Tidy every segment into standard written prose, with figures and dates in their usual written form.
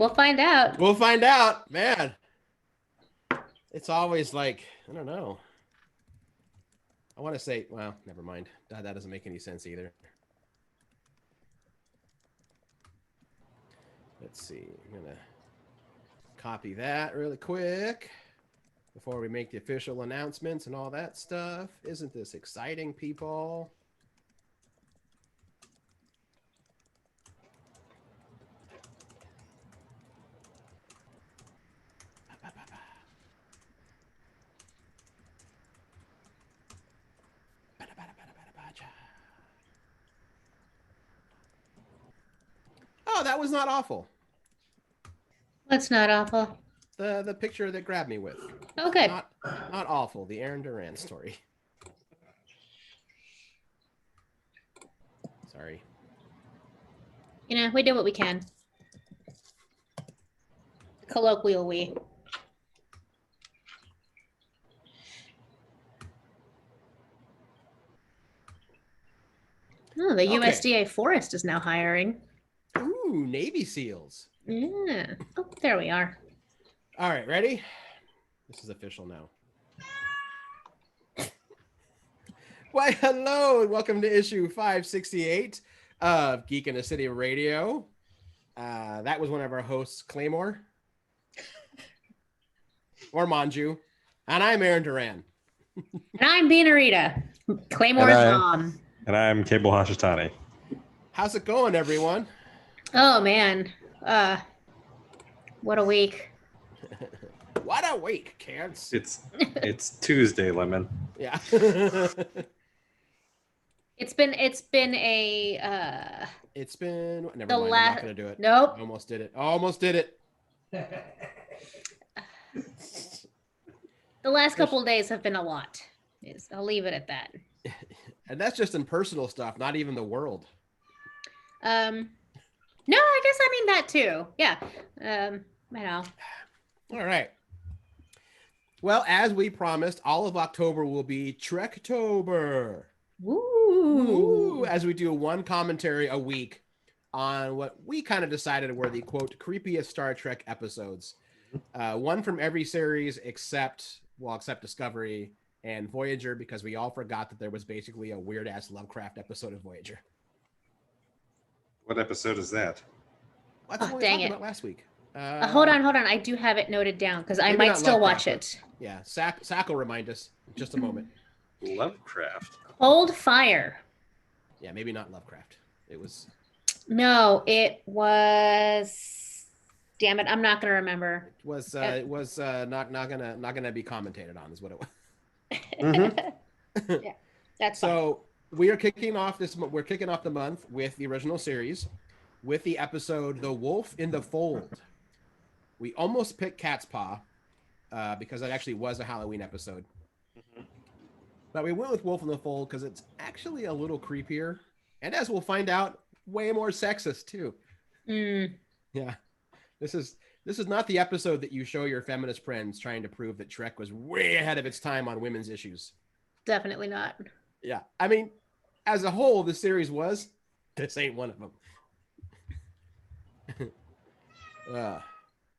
We'll find out. We'll find out, man. It's always like, I don't know. I want to say, well, never mind. That doesn't make any sense either. Let's see. I'm going to copy that really quick before we make the official announcements and all that stuff. Isn't this exciting, people? Oh, that was not awful. That's not awful. The picture that grabbed me with. Okay. Not awful. The Aaron Duran story. Sorry. You know, we do what we can. Colloquial we. Oh, the USDA Forest is now hiring. Ooh, Navy SEALs. Yeah. Oh, there we are. All right, ready? This is official now. Why, hello, and welcome to issue 568 of Geek in the City of Radio. That was one of our hosts, Claymore. Or Manju. And I'm Aaron Duran. And I'm Beanarita, Claymore's mom. And I'm Cable Hashitani. How's it going, everyone? Oh, man. What a week. What a week, kids. It's Tuesday, Lemon. Yeah. It's been never mind, I'm not gonna do it. Nope. Almost did it. The last couple of days have been a lot. I'll leave it at that. And that's just in personal stuff, not even the world. No, I guess I mean that too. Yeah. I know. All right. Well, as we promised, all of October will be Trektober. Woo! As we do one commentary a week on what we kind of decided were the, quote, creepiest Star Trek episodes. One from every series except Discovery and Voyager, because we all forgot that there was basically a weird-ass Lovecraft episode of Voyager. What episode is that? That's what we talked about last week. Hold on. I do have it noted down because I might still watch it. Yeah, Sack will remind us in just a moment. Lovecraft. Cold Fire. Yeah, maybe not Lovecraft. It was. No, it was. Damn it! I'm not gonna remember. It was not gonna be commentated on, is what it was. Mm-hmm. Yeah, that's so. We are kicking off We're kicking off the month with the original series, with the episode "The Wolf in the Fold." We almost picked Cat's Paw, because that actually was a Halloween episode. Mm-hmm. But we went with Wolf in the Fold because it's actually a little creepier, and as we'll find out, way more sexist too. Yeah, this is not the episode that you show your feminist friends trying to prove that Trek was way ahead of its time on women's issues. Definitely not. Yeah, I mean, as a whole, the series was. This ain't one of them.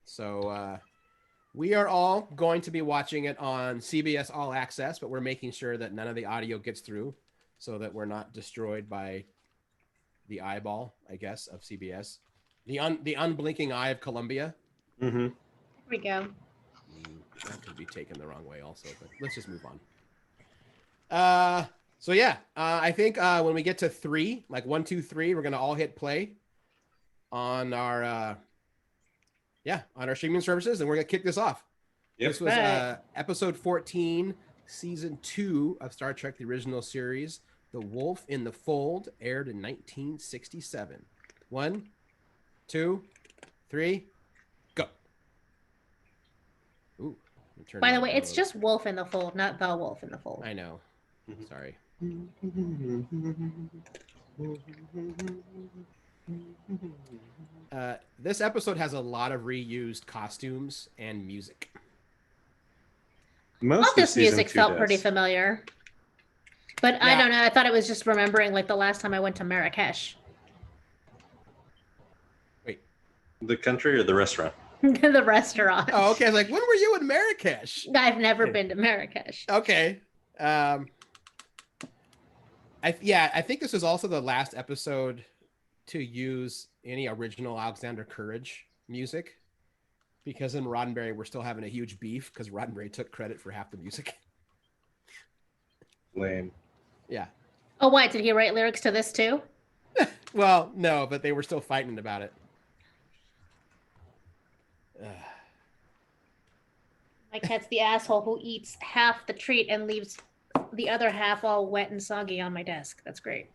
So we are all going to be watching it on CBS All Access, but we're making sure that none of the audio gets through so that we're not destroyed by the eyeball, I guess, of CBS. The unblinking eye of Columbia. Mm-hmm. Here we go. That could be taken the wrong way also, but let's just move on. So yeah, I think when we get to 3, like 1, 2, 3, we're going to all hit play on our streaming services, and we're going to kick this off. Yep. This was episode 14, season 2 of Star Trek: The Original Series. The Wolf in the Fold aired in 1967. 1, 2, 3, go. Ooh. By the way, it's just Wolf in the Fold, not The Wolf in the Fold. I know. Sorry. This episode has a lot of reused costumes and music. All this music felt pretty familiar. But yeah. I don't know. I thought it was just remembering like the last time I went to Marrakesh. Wait. The country or the restaurant? The restaurant. Oh, okay. I was like, when were you in Marrakesh? I've never been to Marrakesh. Okay. I think this is also the last episode to use any original Alexander Courage music, because in Roddenberry we're still having a huge beef because Roddenberry took credit for half the music. Lame. Yeah. Oh, why? Did he write lyrics to this too? Well, no, but they were still fighting about it. My cat's the asshole who eats half the treat and leaves the other half all wet and soggy on my desk. That's great.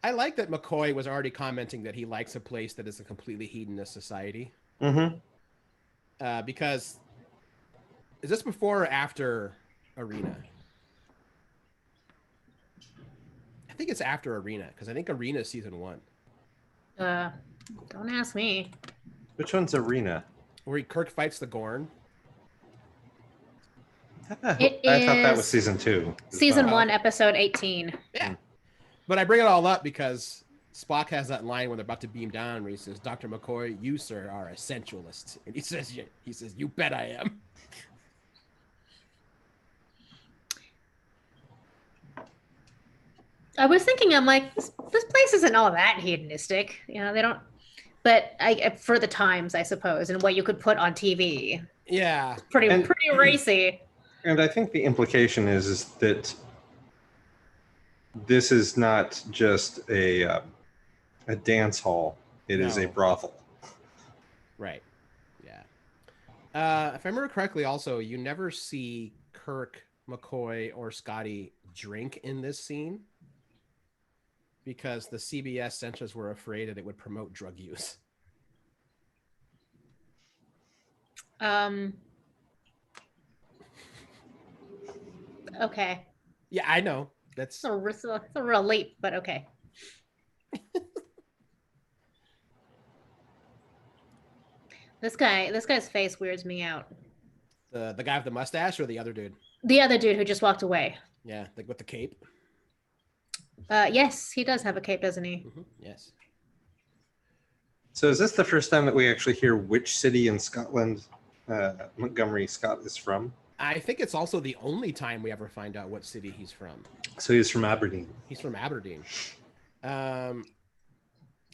I like that McCoy was already commenting that he likes a place that is a completely hedonist society. Mm-hmm. Because is this before or after Arena? I think it's after Arena, because I think Arena is season 1. Don't ask me. Which one's Arena? Where Kirk fights the Gorn. It I thought that was is season 2. as Season well. 1, episode 18. Yeah. But I bring it all up because Spock has that line when they're about to beam down where he says, "Dr. McCoy, you, sir, are a sensualist." And he says, "You bet I am." I was thinking, I'm like, this place isn't all that hedonistic. You know, they don't. But for the times, I suppose, and what you could put on TV, Yeah. pretty And- racy. And I think the implication is that this is not just a dance hall. It is a No. brothel. Right. Yeah. If I remember correctly, also, you never see Kirk, McCoy, or Scotty drink in this scene because the CBS censors were afraid that it would promote drug use. Okay. Yeah, I know. That's It's a real leap, but okay. This guy's face weirds me out. the guy with the mustache or the other dude? The other dude who just walked away. Yeah, like with the cape. Yes, he does have a cape, doesn't he? Mm-hmm. Yes. So is this the first time that we actually hear which city in Scotland Montgomery Scott is from? I think it's also the only time we ever find out what city he's from. So he's from Aberdeen. He's from Aberdeen.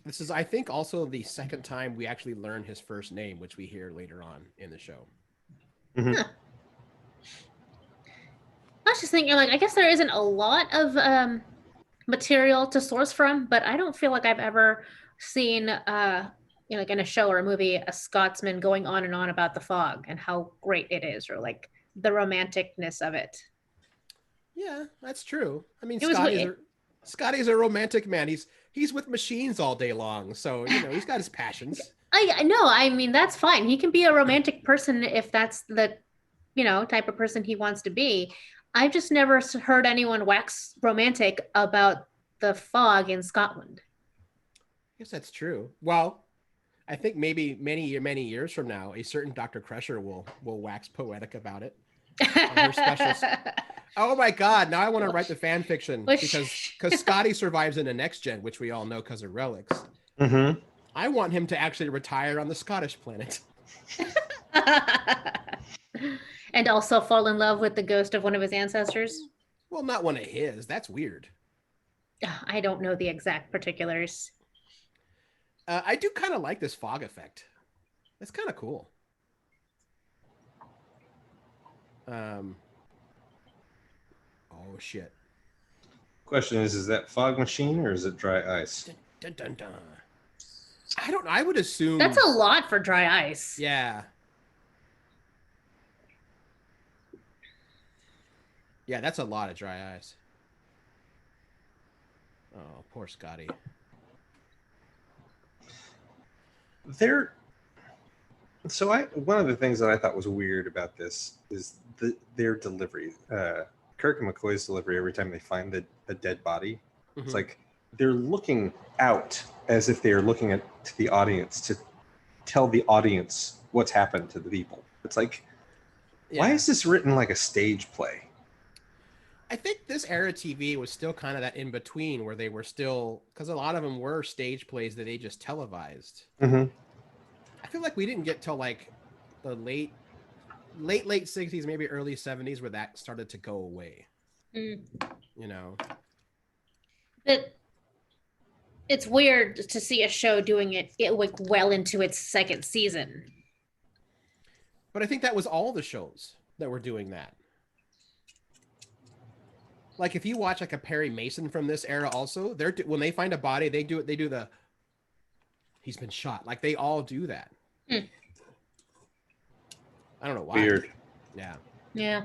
This is, I think, also the second time we actually learn his first name, which we hear later on in the show. Mm-hmm. Huh. I was just thinking, like, I guess there isn't a lot of material to source from, but I don't feel like I've ever seen, like in a show or a movie, a Scotsman going on and on about the fog and how great it is, or like the romanticness of it. Yeah, that's true. I mean, It was Scotty's a romantic man. He's with machines all day long, so he's got his passions. I know. I mean, that's fine. He can be a romantic person if that's the, type of person he wants to be. I've just never heard anyone wax romantic about the fog in Scotland. I guess that's true. Well, I think maybe many years from now, a certain Dr. Crusher will wax poetic about it. Her special. Oh my God! Now I want to write the fan fiction because Scotty survives in the next gen, which we all know because of relics. Mm-hmm. I want him to actually retire on the Scottish planet. And also fall in love with the ghost of one of his ancestors. Well, not one of his. That's weird. I don't know the exact particulars. I do kind of like this fog effect. That's kind of cool. Oh shit. Question is that fog machine or is it dry ice? Dun, dun, dun, dun. I don't know. I would assume That's a lot for dry ice. Yeah. Yeah, that's a lot of dry ice. Oh, poor Scotty. One of the things that I thought was weird about this is their delivery. Kirk and McCoy's delivery every time they find a dead body. Mhm. It's like they're looking out as if they are looking to the audience to tell the audience what's happened to the people. It's like, why Yeah. is this written like a stage play? I think this era TV was still kind of that in between where they were still, because a lot of them were stage plays that they just televised. Mm-hmm. I feel like we didn't get till like the late 60s, maybe early 70s, where that started to go away. Mm. You know, But it's weird to see a show doing it like well into its second season. but I think that was all the shows that were doing that. Like if you watch like a Perry Mason from this era, also they're when they find a body, they do it. They do the he's been shot. Like they all do that. Mm. I don't know why. Weird. Yeah. Yeah.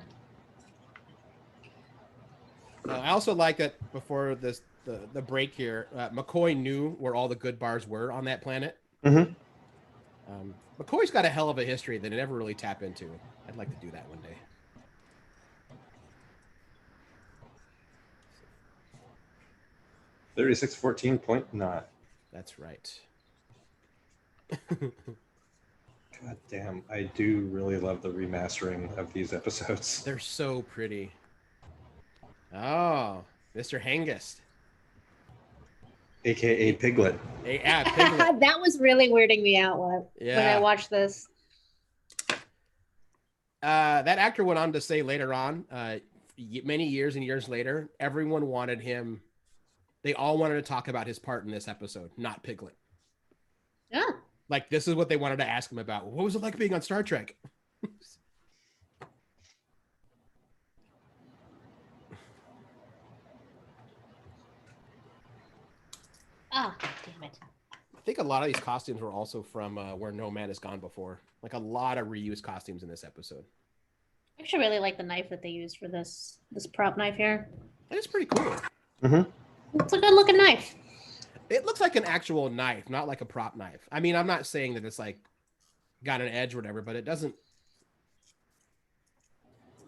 I also like that before this the break here, McCoy knew where all the good bars were on that planet. Mm-hmm. McCoy's got a hell of a history that I never really tap into. I'd like to do that one day. $36.14.9. That's right. God damn, I do really love the remastering of these episodes. They're so pretty. Oh, Mr. Hengist. AKA Piglet. Yeah, Piglet. That was really weirding me out when I watched this. That actor went on to say later on, many years and years later, everyone wanted him. They all wanted to talk about his part in this episode, not Piglet. Yeah. Like, this is what they wanted to ask him about. What was it like being on Star Trek? Oh, damn it. I think a lot of these costumes were also from Where No Man Has Gone Before. Like, a lot of reused costumes in this episode. I actually really like the knife that they used for this prop knife here. That is pretty cool. Mm-hmm. It's a good looking knife. It looks like an actual knife, not like a prop knife. I mean, I'm not saying that it's like got an edge or whatever, but it doesn't.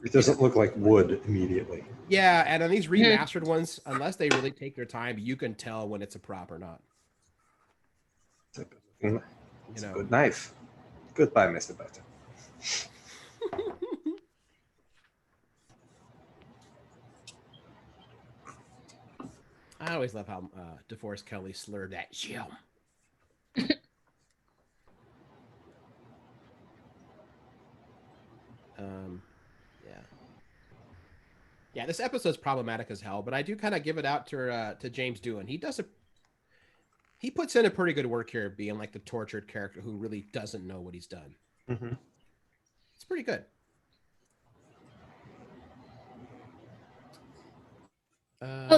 It doesn't look like wood immediately. Yeah, and on these remastered ones, unless they really take their time, you can tell when it's a prop or not. It's a good knife. Goodbye, Mr. Button. I always love how DeForest Kelly slurred that Jim. Yeah. Yeah, this episode's problematic as hell, but I do kind of give it out to James Doohan. He puts in a pretty good work here, being like the tortured character who really doesn't know what he's done. Mm-hmm. It's pretty good.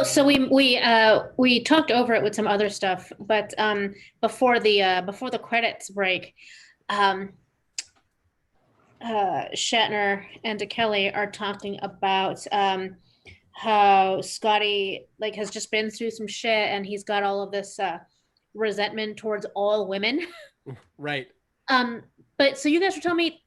So we talked over it with some other stuff, but before the credits break, Shatner and Kelly are talking about how Scotty like has just been through some shit and he's got all of this resentment towards all women. Right. But so you guys were telling me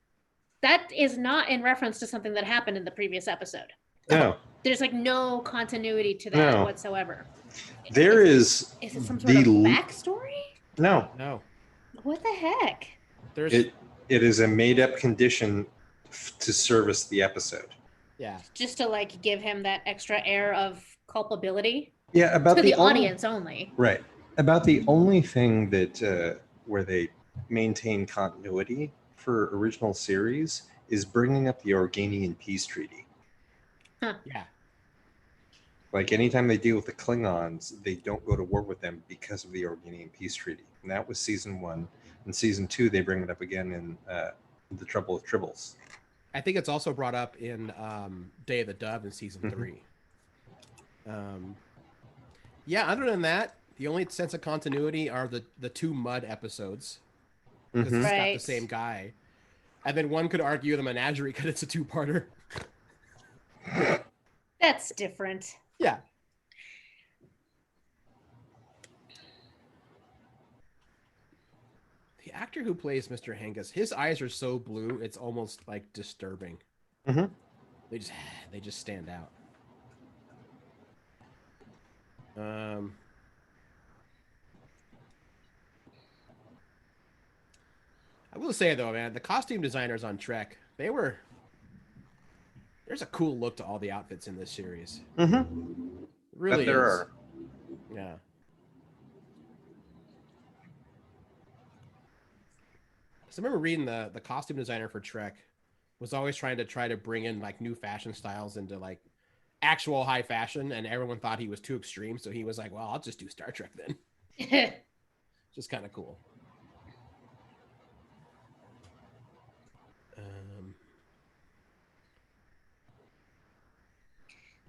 that is not in reference to something that happened in the previous episode. No. There's like no continuity to that No. whatsoever. There is. Is it some sort of backstory? No. What the heck? There's It is a made-up condition to service the episode. yeah. Just to like give him that extra air of culpability Yeah, about to the only, audience only. Right. About the only thing that where they maintain continuity for original series is bringing up the Organian peace treaty. Yeah. Like anytime they deal with the Klingons, they don't go to war with them because of the Organian peace treaty. And that was season 1. In season 2, they bring it up again in The Trouble with Tribbles. I think it's also brought up in Day of the Dove in season 3. Yeah, other than that, the only sense of continuity are the 2 Mud episodes. Because it's got the same guy. And then one could argue the menagerie because it's a 2-parter. That's different. Yeah. The actor who plays Mr. Hengist, his eyes are so blue, it's almost like disturbing. Mm-hmm. They just stand out. I will say though, man, the costume designers on Trek, they There's a cool look to all the outfits in this series. Mm-hmm. It really there is. are. Yeah. So I remember reading the costume designer for Trek was always trying to bring in like new fashion styles into like actual high fashion, and everyone thought he was too extreme. So he was like, "Well, I'll just do Star Trek then." Just kind of cool.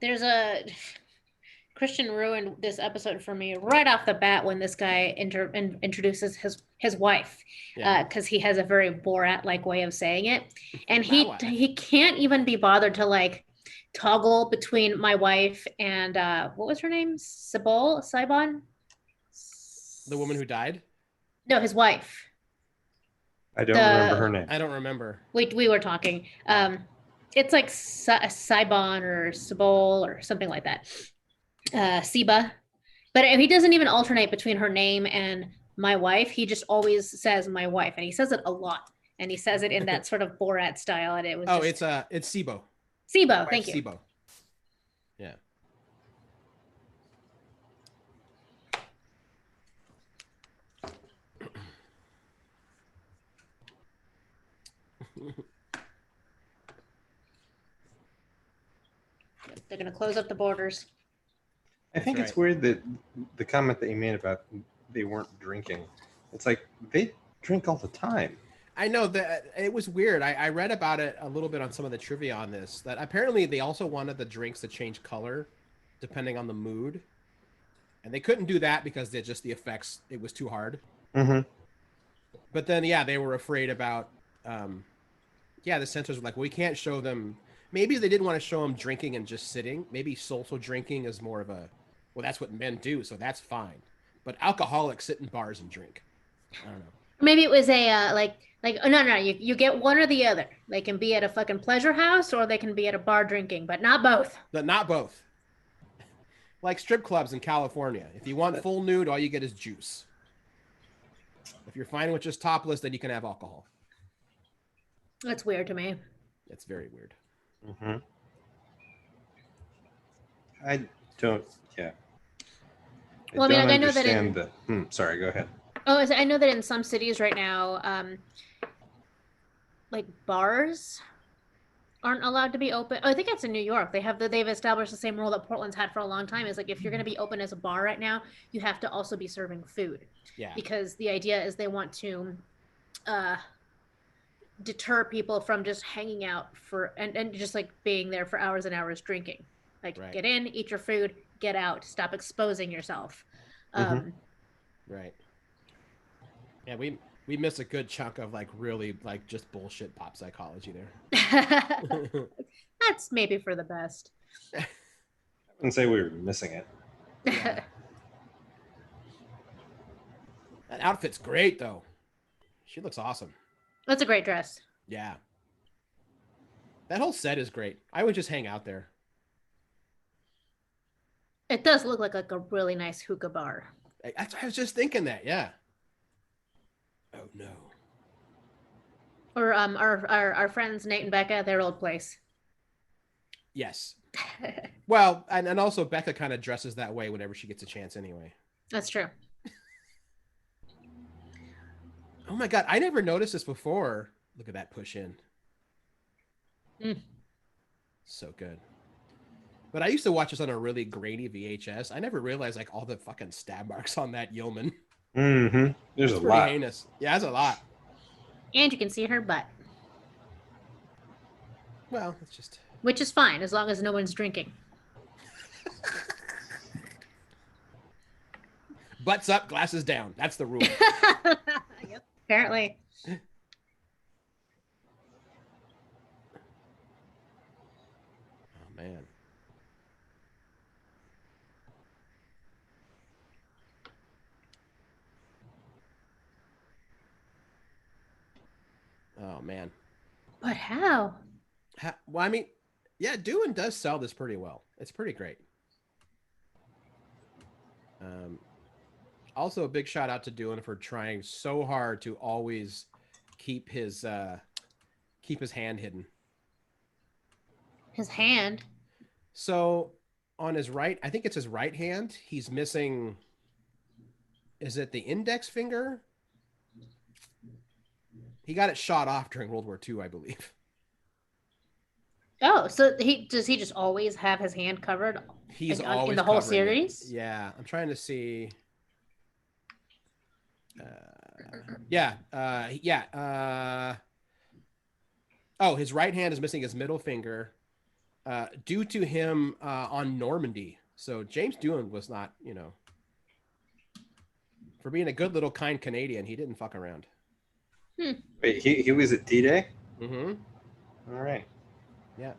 There's a Christian ruined this episode for me right off the bat when this guy introduces his wife, Yeah. because he has a very Borat like way of saying it, and My he wife. he can't even be bothered to like toggle between my wife and what was her name, Sibon, The woman who died? no, his wife. I don't remember her The name. I don't remember. we were talking. It's like Sibon or Sibol or something like that. Siba. But he doesn't even alternate between her name and my wife. He just always says my wife, and he says it a lot. And he says it in that sort of Borat style, and it was just... it's Sibo. Sibo. Thank you. Sibo. Yeah. They're gonna close up the borders. I think That's it's weird that the comment that you made about they weren't drinking. It's like they drink all the time. I know that it was weird. I read about it a little bit on some of the trivia on this, that apparently they also wanted the drinks to change color depending on the mood. And they couldn't do that because they just the effects, it was too hard. Mm-hmm. But then, yeah, they were afraid about, the censors were like, well, we can't show them. Maybe they didn't want to show them drinking and just sitting. Maybe social drinking is more of a, well, that's what men do, so that's fine. But alcoholics sit in bars and drink. I don't know. Maybe it was a no, you get one or the other. They can be at a fucking pleasure house or they can be at a bar drinking, but not both. But not both. Like strip clubs in California. If you want full nude, all you get is juice. If you're fine with just topless, then you can have alcohol. That's weird to me. It's very weird. Mm-hmm. I don't. Yeah. Well, I mean, don't like, I know that understand sorry, go ahead. Oh, I know that in some cities right now, like bars aren't allowed to be open. Oh, I think it's in New York. They've established the same rule that Portland's had for a long time. Is like if you're going to be open as a bar right now, you have to also be serving food. Yeah. Because the idea is they want to deter people from just hanging out and just like being there for hours and hours drinking. Like Right. Get in, eat your food, get out, stop exposing yourself. Right. Yeah, we miss a good chunk of like really like just bullshit pop psychology there. That's maybe for the best. I wouldn't say we were missing it. Yeah. That outfit's great though. She looks awesome. That's a great dress. Yeah. That whole set is great. I would just hang out there. It does look like a really nice hookah bar. I was just thinking that, yeah. Oh no. Or our friends Nate and Becca, their old place. Yes. Well, and also Becca kind of dresses that way whenever she gets a chance anyway. That's true. Oh my god, I never noticed this before. Look at that push in. So good. But I used to watch this on a really grainy VHS. I never realized like all the fucking stab marks on that yeoman. Mm-hmm. There's It's a pretty lot. heinous. Yeah, that's a lot. And you can see her butt. Well, it's just... Which is fine, as long as no one's drinking. Butts up, glasses down. That's the rule. Yep, apparently. Oh, man. Oh, man. But how? Well, I mean, yeah, Doohan does sell this pretty well. It's pretty great. Also, a big shout out to Doohan for trying so hard to always keep his hand hidden. His hand. So on his right, I think it's his right hand, he's missing, is it the index finger? He got it shot off during World War II, I believe. Oh, so he just always have his hand covered He's in always the whole covering it. series? Yeah, I'm trying to see. Yeah, yeah. Oh, his right hand is missing his middle finger due to him on Normandy. So James Doohan was not, for being a good little kind Canadian, he didn't fuck around. Wait, he was at D-Day? Mm-hmm. All right. Yeah.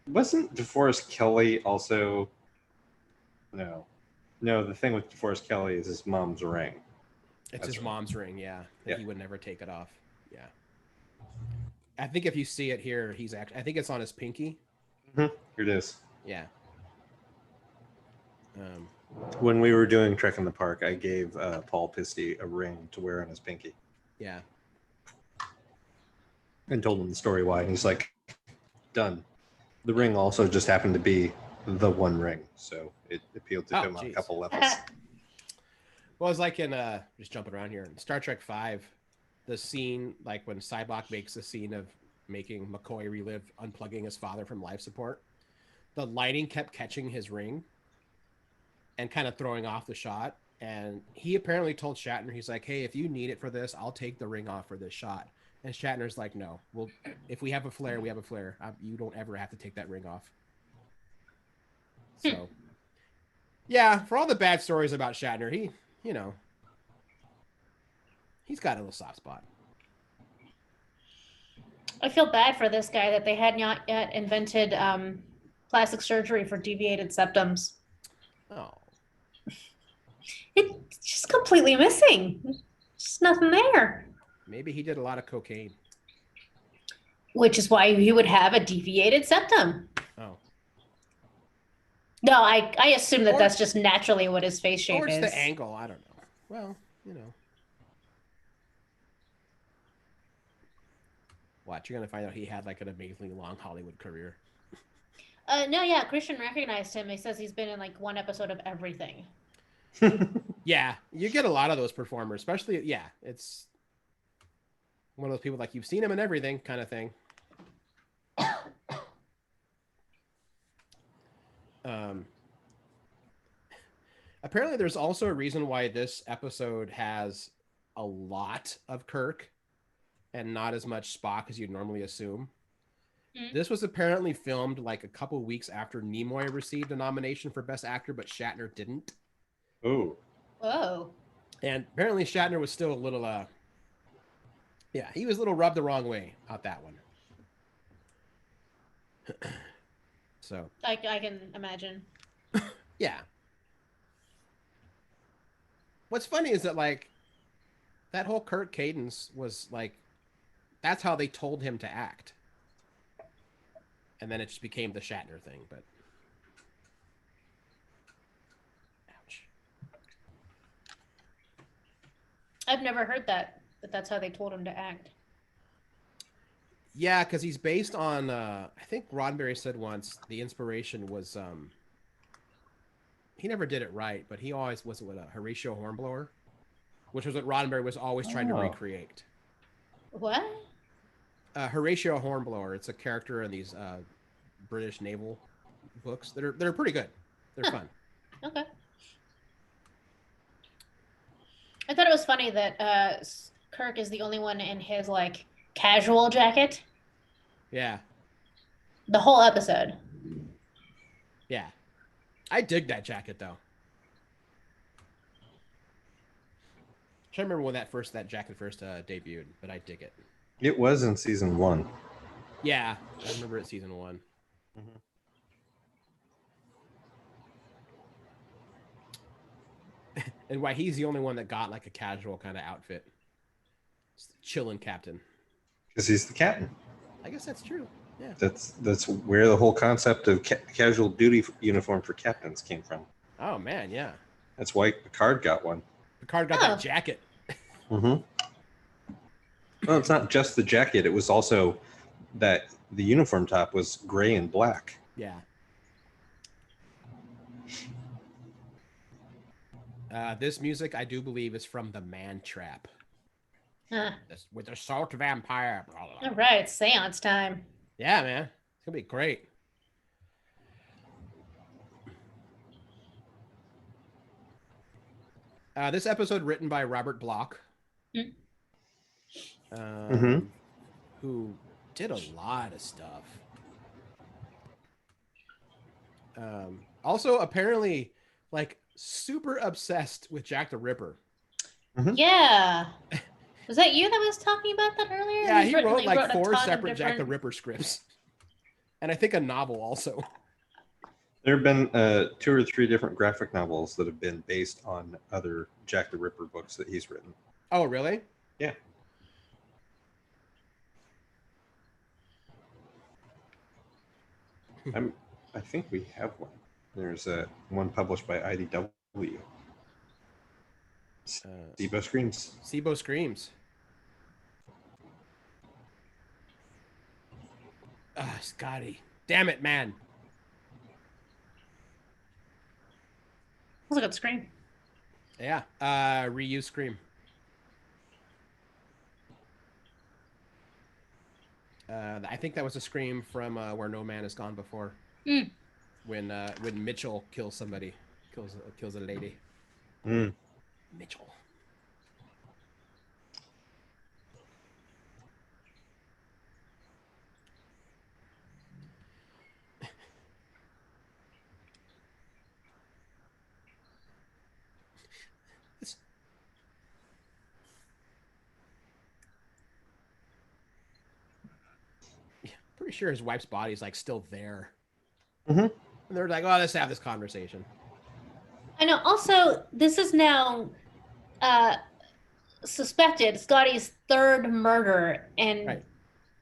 Wasn't DeForest Kelley also? No, the thing with DeForest Kelley is his mom's ring. It's his mom's ring, yeah. Yeah. He would never take it off. Yeah. I think if you see it here, he's actually, I think it's on his pinky. Here it is. Yeah. When we were doing Trek in the Park, I gave Paul Pisty a ring to wear on his pinky. Yeah. And told him the story why. And he's like, done. The ring also just happened to be the one ring. So it appealed to him on a couple levels. Well, it's like in, just jumping around here, in Star Trek V, the scene, like when Sybok makes the scene of making McCoy relive unplugging his father from life support, the lighting kept catching his ring and kind of throwing off the shot. And he apparently told Shatner, he's like, hey, if you need it for this, I'll take the ring off for this shot. And Shatner's like, no, well, if we have a flare, we have a flare. You don't ever have to take that ring off. So, yeah, for all the bad stories about Shatner, he, he's got a little soft spot. I feel bad for this guy that they had not yet invented plastic surgery for deviated septums. Oh. It's just completely missing. There's just nothing there. Maybe he did a lot of cocaine. Which is why he would have a deviated septum. Oh. No, I assume that that's just naturally what his face shape or it's is. the angle. I don't know. Well, Watch, you're going to find out he had like an amazingly long Hollywood career. No, yeah, Christian recognized him. He says he's been in like one episode of everything. Yeah, you get a lot of those performers, especially, it's one of those people like you've seen him in everything kind of thing. Apparently there's also a reason why this episode has a lot of Kirk and not as much Spock as you'd normally assume. This was apparently filmed like a couple weeks after Nimoy received a nomination for Best Actor, but Shatner didn't. Oh. Whoa. And apparently Shatner was still a little, he was a little rubbed the wrong way out that one. So. I can imagine. Yeah. What's funny is that, like, that whole Kirk cadence was, like, that's how they told him to act. And then it just became the Shatner thing, but... Ouch. I've never heard that that's how they told him to act. Yeah, because he's based on, I think Roddenberry said once, the inspiration was, he never did it right, but he always was with a Horatio Hornblower, which was what Roddenberry was always trying to recreate. What? Horatio Hornblower. It's a character in these British naval books that are pretty good. They're fun. Okay. I thought it was funny that Kirk is the only one in his like casual jacket. Yeah. The whole episode. Yeah. I dig that jacket though. I'm trying to remember when that jacket first debuted, but I dig it. It was in season 1. Yeah, I remember it season 1. And why he's the only one that got like a casual kind of outfit. Chillin' captain. Because he's the captain. I guess that's true. Yeah. That's where the whole concept of casual duty uniform for captains came from. Oh man, yeah. That's why Picard got one. Picard got that jacket. Well, it's not just the jacket. It was also that the uniform top was gray and black. Yeah. This music, I do believe, is from The Man Trap. With the salt vampire. All right, seance time. Yeah, man. It's going to be great. This episode written by Robert Bloch, who did a lot of stuff. Also, apparently, like, super obsessed with Jack the Ripper. Yeah. Was that you that was talking about that earlier? Yeah, he wrote like 4 separate different... Jack the Ripper scripts. And I think a novel also. There have been 2 or 3 different graphic novels that have been based on other Jack the Ripper books that he's written. Oh, really? Yeah. I think we have one. There's one published by IDW. Sibo Screams. Sibo Screams. Ah, Scotty. Damn it, man. That's a good Scream. Yeah. Reuse Scream. I think that was a Scream from Where No Man Has Gone Before. When Mitchell kills somebody. Kills a lady. Mitchell. Pretty sure his wife's body is like still there. And they're like, "Oh, let's have this conversation." I know. Also, this is now suspected Scotty's 3rd murder, and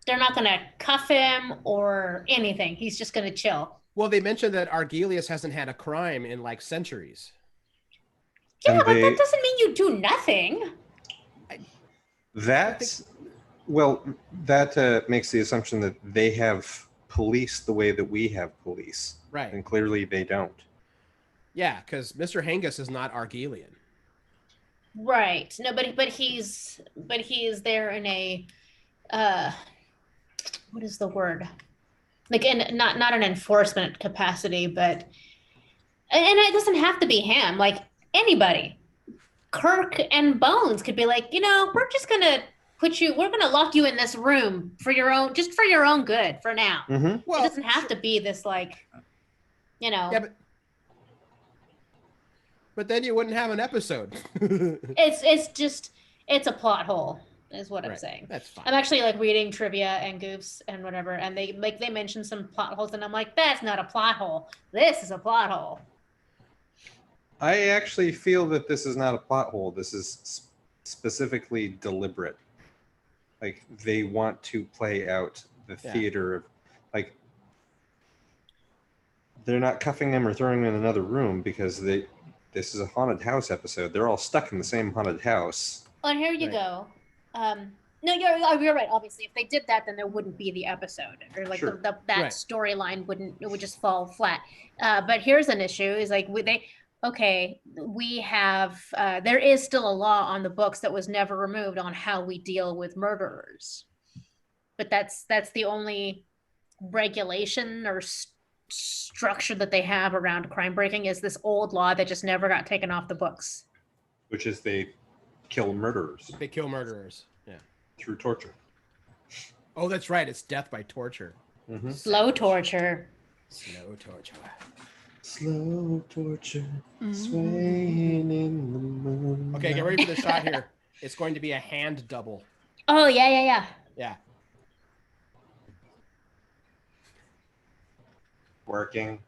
they're not going to cuff him or anything. He's just going to chill. Well, they mentioned that Argelius hasn't had a crime in like centuries. Yeah, but that doesn't mean you do nothing. That makes the assumption that they have police the way that we have police. Right. And clearly they don't. Yeah, because Mr. Hengist is not Argelian. Right. No, but he is there in a what is the word? Like in not an enforcement capacity, but and it doesn't have to be him. Like anybody. Kirk and Bones could be like, we're just gonna we're gonna lock you in this room for your own good for now. Well, it doesn't have to be this like, Yeah, but then you wouldn't have an episode. It's a plot hole, is what I'm saying. That's fine. I'm actually like reading trivia and goofs and whatever, and they mention some plot holes, and I'm like, that's not a plot hole. This is a plot hole. I actually feel that this is not a plot hole. This is specifically deliberate. Like, they want to play out the theater of, like, they're not cuffing him or throwing him in another room because this is a haunted house episode. They're all stuck in the same haunted house. Well, and here you go. No, you're right. Obviously, if they did that, then there wouldn't be the episode, or like that storyline would just fall flat. But here's an issue: is like we have there is still a law on the books that was never removed on how we deal with murderers, but that's the only regulation or structure that they have around crime breaking is this old law that just never got taken off the books, which is they kill murderers. They kill murderers, through torture. Oh, that's right, it's death by torture. Slow torture. Slow torture, swaying in the moon. Okay, get ready for the shot here. It's going to be a hand double. Oh, yeah. Working.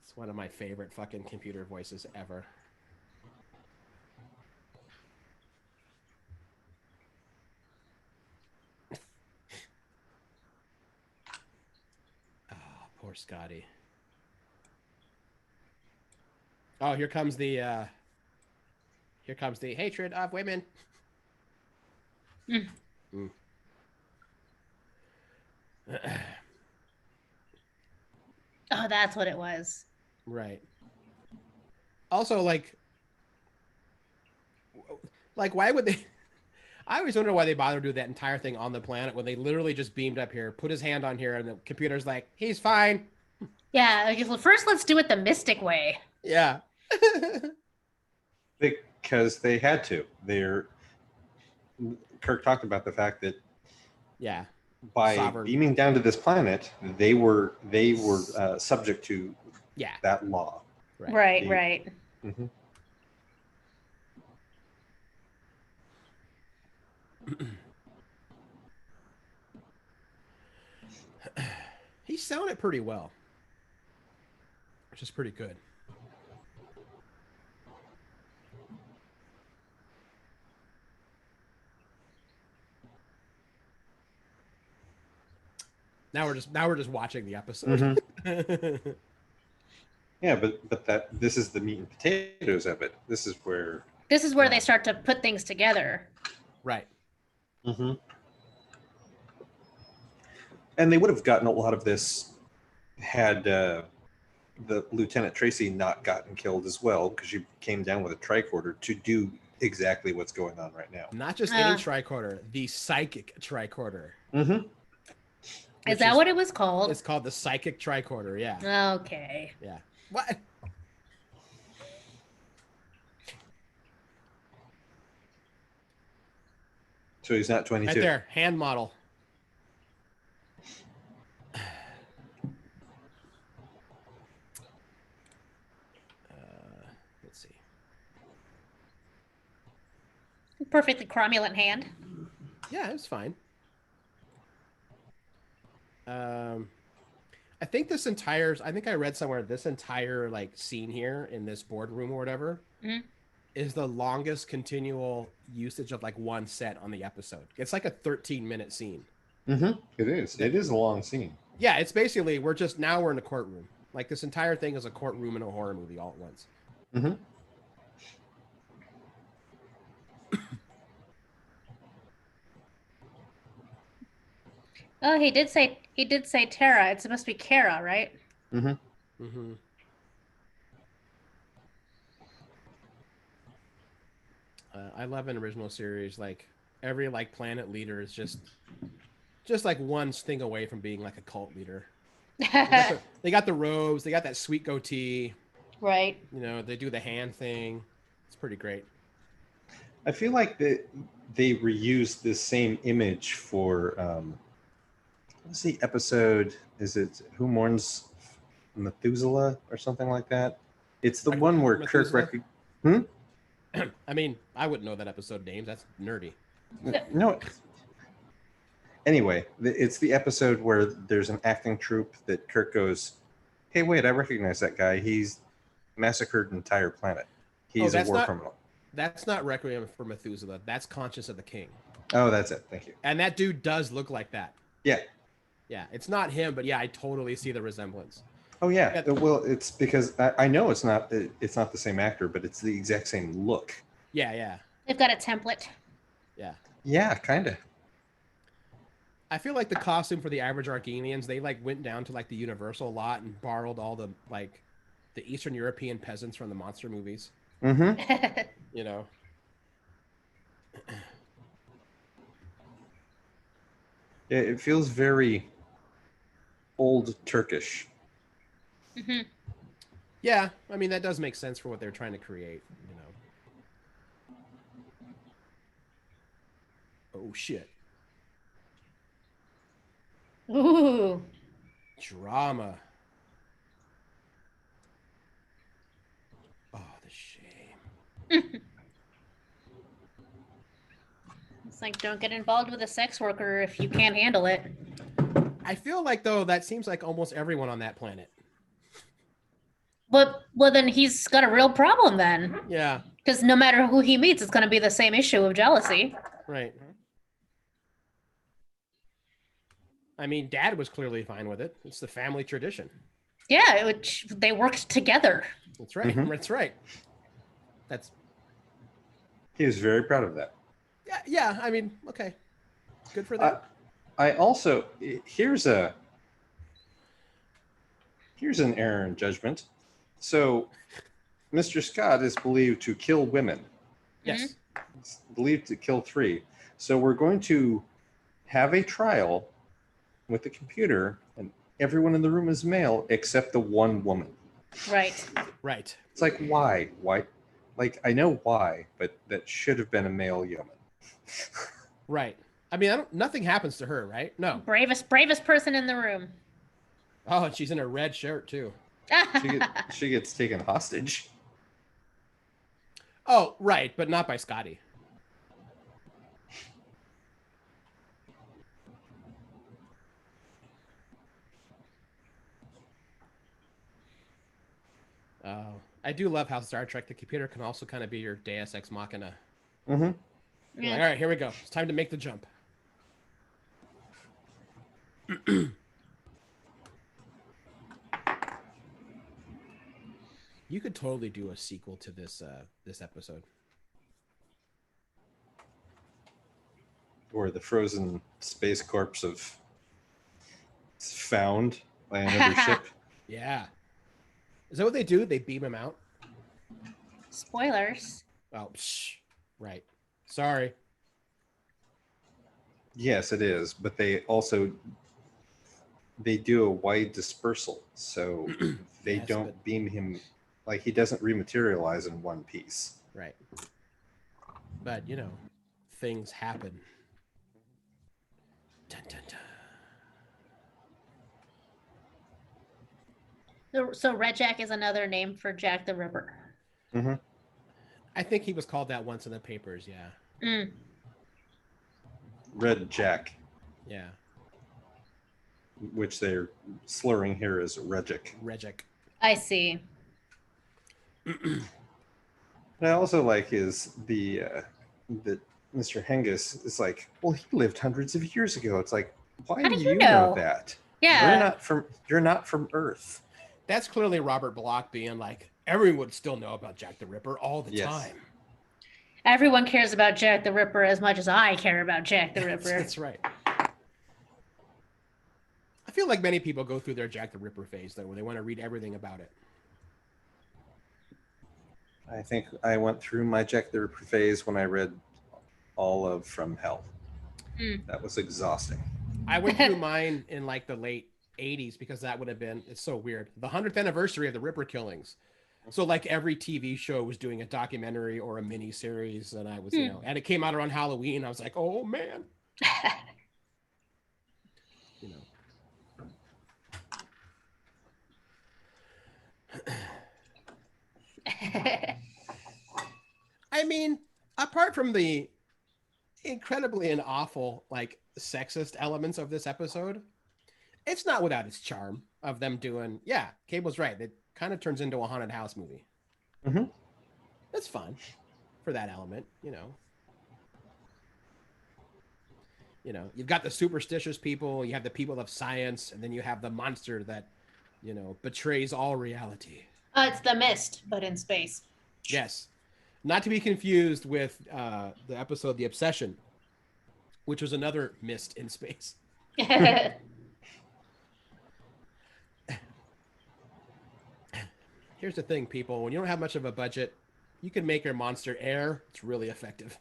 It's one of my favorite fucking computer voices ever. Oh, poor Scotty. Oh, here comes the hatred of women. Oh, that's what it was. Right. Also, like why would they? I always wonder why they bother to do that entire thing on the planet when they literally just beamed up here, put his hand on here, and the computer's like, he's fine. Yeah, okay, well, first let's do it the Mystic way. Yeah. Because they had to. Kirk talked about the fact that Yeah. by Sovereign. beaming down to this planet, they were subject to Yeah. that law. Right, The- right. Mhm. He's selling it pretty well, which is pretty good. Now we're just watching the episode. Yeah, but this is the meat and potatoes of it. This is where. This is where Yeah. they start to put things together. Right. Mm-hmm. And they would have gotten a lot of this had the Lieutenant Tracy not gotten killed as well, because she came down with a tricorder to do exactly what's going on right now. Not just any tricorder, the psychic tricorder. Mm-hmm. Is that what it was called? It's called the psychic tricorder. Yeah. Okay. Yeah. What? So he's not 22. Right there, hand model. Let's see. Perfectly cromulent hand. Yeah, it's fine. I think I read somewhere this entire like scene here in this boardroom or whatever is the longest continual usage of like one set on the episode. It's like a 13-minute scene. Mm-hmm. It is. It is a long scene. Yeah, it's basically we're in a courtroom. Like this entire thing is a courtroom in a horror movie all at once. Mm-hmm. Oh, he did say Tara. It's supposed to be Kara, right? Mm-hmm. Mm-hmm. I love an original series. Like every like planet leader is just like one thing away from being like a cult leader. They got the robes. They got that sweet goatee. Right. You know, they do the hand thing. It's pretty great. I feel like they reused this same image for what's the episode? Is it Who Mourns Methuselah or something like that? It's the one where Methuselah? Kirk I mean, I wouldn't know that episode names. That's nerdy. No. Anyway, it's the episode where there's an acting troupe that Kirk goes, "Hey, wait, I recognize that guy. He's massacred an entire planet. He's a war criminal." That's not Requiem for Methuselah. That's Conscience of the King. Oh, that's it. Thank you. And that dude does look like that. Yeah. Yeah, it's not him, but yeah, I totally see the resemblance. Oh yeah. Well, it's because I know it's not the same actor, but it's the exact same look. Yeah, yeah. They've got a template. Yeah. Yeah, kind of. I feel like the costume for the average Argenians, they like went down to like the Universal lot and borrowed all the like the Eastern European peasants from the monster movies. Mm-hmm. You know. Yeah, it feels very old Turkish. Mm-hmm. Yeah, I mean that does make sense for what they're trying to create, you know. Oh shit. Ooh. Drama. Oh, the shame. It's like, don't get involved with a sex worker if you can't handle it. I feel like though that seems like almost everyone on that planet. Well, then he's got a real problem then. Yeah. Because no matter who he meets, it's going to be the same issue of jealousy. Right. I mean, Dad was clearly fine with it. It's the family tradition. Yeah, they worked together. That's right. Mhm. That's right. He was very proud of that. Yeah. I mean, okay. Good for that. I also here's an error in judgment. So, Mr. Scott is believed to kill women. Yes. He's believed to kill 3. So we're going to have a trial with the computer, and everyone in the room is male except the one woman. Right. Right. It's like, why? Why? Like, I know why, but that should have been a male yeoman. Right. I mean, nothing happens to her, right? No. Bravest person in the room. Oh, and she's in a red shirt too. She gets taken hostage. Oh, right, but not by Scotty. Oh, I do love how Star Trek, the computer can also kind of be your Deus Ex Machina. Mm-hmm. You're like, all right, here we go. It's time to make the jump. You could totally do a sequel to this this episode. Or the frozen space corpse of found by another ship. Yeah. Is that what they do? They beam him out? Spoilers. Oh, psh. Right. Sorry. Yes, it is, but they do a wide dispersal, so they Yes, don't but- beam him, like, he doesn't rematerialize in one piece. Right. But, you know, things happen. Dun, dun, dun. So Red Jack is another name for Jack the Ripper. Mm-hmm. I think he was called that once in the papers, yeah. Mm. Red Jack, Yeah. which they're slurring here as Regic. Regic. I see. What I also like is that Mr. Hengist is like, well, he lived hundreds of years ago. It's like, why How do do you you know know? that? Yeah. You're not from Earth. That's clearly Robert Bloch being like, everyone would still know about Jack the Ripper all the Yes. time. Everyone cares about Jack the Ripper as much as I care about Jack the Ripper. That's right. I feel like many people go through their Jack the Ripper phase, though, where they want to read everything about it. I think I went through my Jack the Ripper phase when I read all of From Hell. Mm. That was exhausting. I went through mine in like the late 80s because that would have been, it's so weird, the 100th anniversary of the Ripper killings. So like every TV show was doing a documentary or a mini series, and I was, you know, and it came out around Halloween. I was like, oh man, you know. I mean, apart from the incredibly and awful, like, sexist elements of this episode, it's not without its charm of them doing, yeah, Cable's right. It kind of turns into a haunted house movie. Mm-hmm. It's fun for that element, you know. You know, you've got the superstitious people, you have the people of science, and then you have the monster that, you know, betrays all reality. It's the Mist, but in space. Yes. Not to be confused with the episode The Obsession, which was another mist in space. Here's the thing, people. When you don't have much of a budget, you can make your monster air. It's really effective.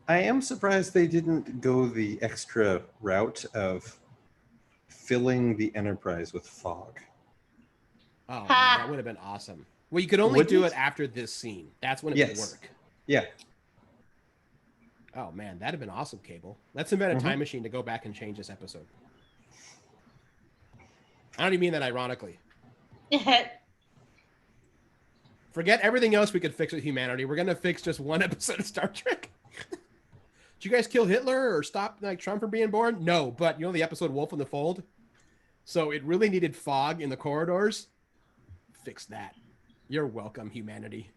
I am surprised they didn't go the extra route of filling the Enterprise with fog. Oh, man, that would have been awesome. Well, you could only do it after this scene. That's when it would work. Yeah. Oh, man, that'd have been awesome, Cable. Let's invent a time machine to go back and change this episode. I don't even mean that ironically. Forget everything else we could fix with humanity. We're going to fix just one episode of Star Trek. Did you guys kill Hitler or stop like Trump from being born? No, but you know the episode Wolf in the Fold? So it really needed fog in the corridors. Fix that. You're welcome, humanity.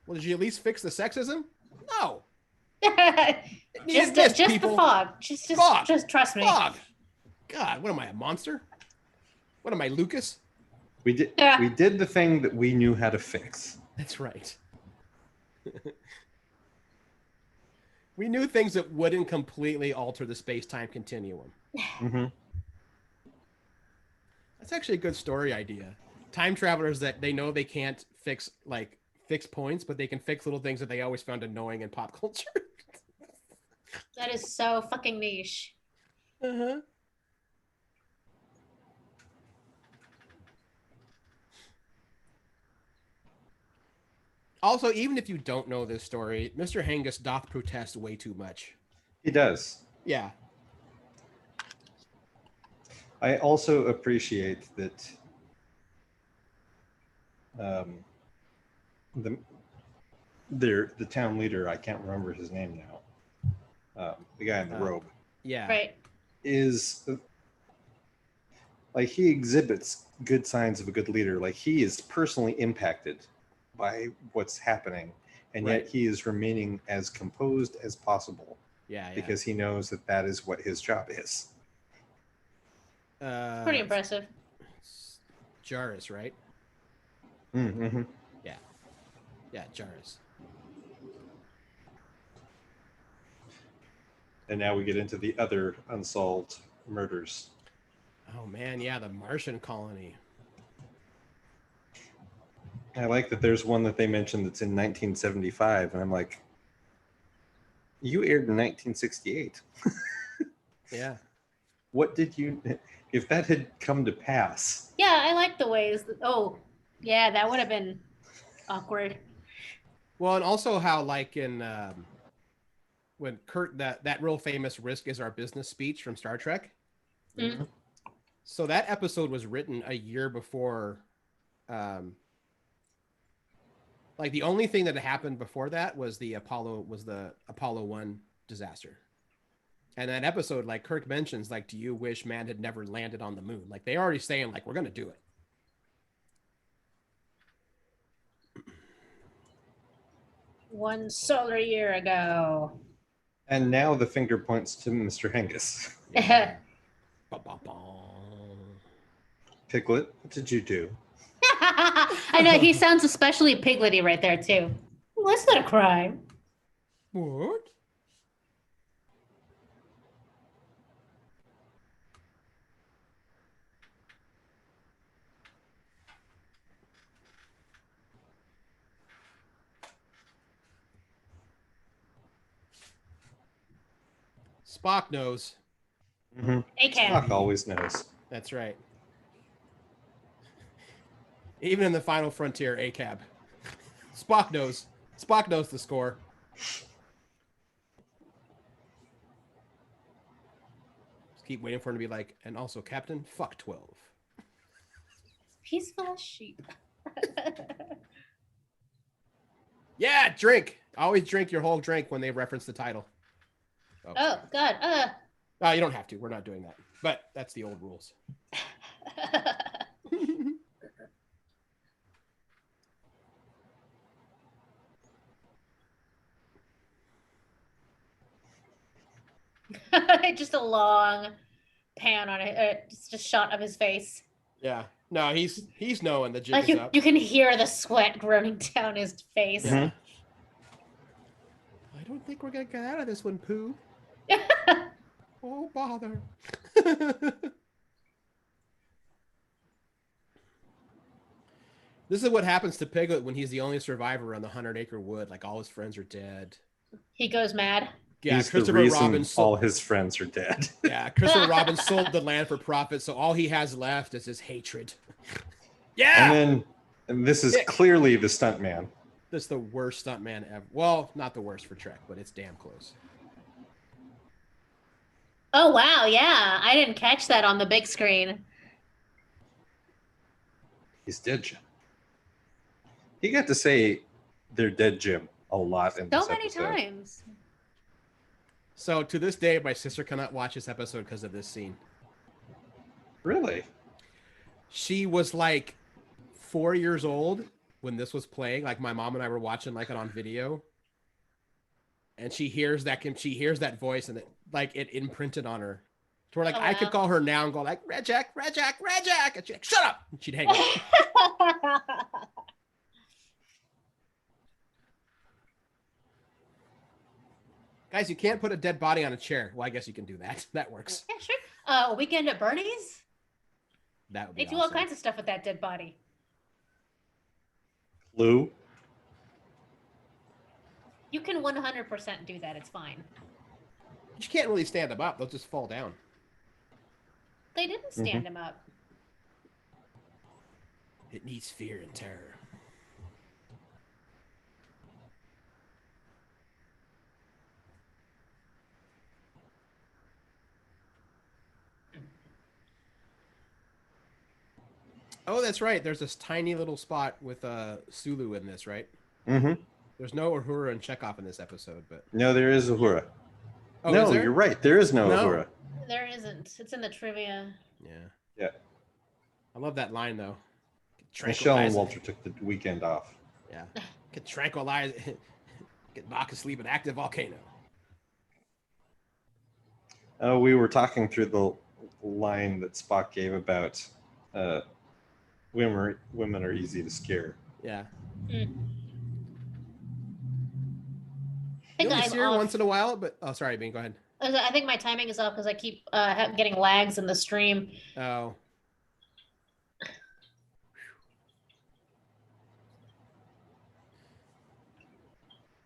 Well, did you at least fix the sexism? No. Just the fog. Just Fog. Just trust me. Fog. God, what am I, a monster? What am I, Lucas? We did the thing that we knew how to fix. That's right. We knew things that wouldn't completely alter the space-time continuum. Mm-hmm. That's actually a good story idea. Time travelers that they know they can't fix points, but they can fix little things that they always found annoying in pop culture. That is so fucking niche. Uh-huh. Also, even if you don't know this story, Mr. Hangus doth protest way too much. He does. Yeah. I also appreciate that the town leader, I can't remember his name now, the guy in the robe, Yeah. Right. is like he exhibits good signs of a good leader. Like he is personally impacted by what's happening, and Right. yet he is remaining as composed as possible. Yeah. Because he knows that that is what his job is. Pretty impressive. Jarvis, right? Mm-hmm. Yeah. Yeah, Jarvis. And now we get into the other unsolved murders. Oh man, yeah, the Martian colony. I like that there's one that they mentioned that's in 1975, and I'm like, you aired in 1968. Yeah. What did you, if that had come to pass? Yeah, I like the ways. Oh, yeah, that would have been awkward. Well, and also how like in when Kurt that real famous "Risk is our business" speech from Star Trek. Mm. So that episode was written a year before. Like the only thing that happened before that was the Apollo 1 disaster. And that episode, like Kirk mentions, like, do you wish man had never landed on the moon? Like they already saying, like, we're gonna do it. One solar year ago. And now the finger points to Mr. Hengus. Yeah. Piglet, what did you do? I know, he sounds especially piglety right there, too. Well, that's not a crime. What? Spock knows. Mm-hmm. ACAB. Spock always knows. That's right. Even in the final frontier, ACAB. Spock knows. Spock knows the score. Just keep waiting for him to be like, and also, Captain, fuck 12. Peaceful sheep. Yeah, drink. Always drink your whole drink when they reference the title. Oh, God. You don't have to. We're not doing that. But that's the old rules. Just a long pan on it. Just a shot of his face. Yeah. No, he's knowing the jig Like is up. you can hear the sweat running down his face. Yeah. I don't think we're gonna get out of this one, Pooh. Oh, bother. This is what happens to Piglet when he's the only survivor on the 100-acre wood. Like all his friends are dead. He goes mad. Yeah, He's Christopher the reason Robin all his friends are dead. Yeah, Christopher Robin sold the land for profit, so all he has left is his hatred. Yeah. And this is clearly the stuntman. This is the worst stuntman ever. Well, not the worst for Trek, but it's damn close. Oh, wow. Yeah. I didn't catch that on the big screen. He's dead, Jim. He got to say they're dead, Jim, a lot in this So many episode. times. So to this day, my sister cannot watch this episode because of this scene. Really? She was like 4 years old when this was playing. Like my mom and I were watching like it on video. And she hears that voice and it imprinted on her To where like Oh, I could wow. call her now and go like Red Jack, and she'd like, shut up, and she'd hang up. Guys, you can't put a dead body on a chair. Well, I guess you can do that. That works. Yeah, sure. Weekend at Bernie's. That would They be do awesome. all kinds of stuff with that dead body. Lou. You can 100% do that. It's fine. You can't really stand them up. They'll just fall down. They didn't stand him up. It needs fear and terror. Oh, that's right. There's this tiny little spot with Sulu in this, right? Mm-hmm. There's no Uhura and Chekhov in this episode, but No, there is Uhura. oh, No, is there? you're right. There is no No. Uhura. There isn't. It's in the trivia. Yeah. Yeah. I love that line though. Michelle and Tranquilize- Walter took the weekend off. Yeah. Get tranquilize. Get knock asleep an active volcano. We were talking through the line that Spock gave about women are easy to scare. Yeah. I You think only I'm see her off. once in a while, but oh, sorry, Bean. Go ahead. I think my timing is off because I keep getting lags in the stream. Oh.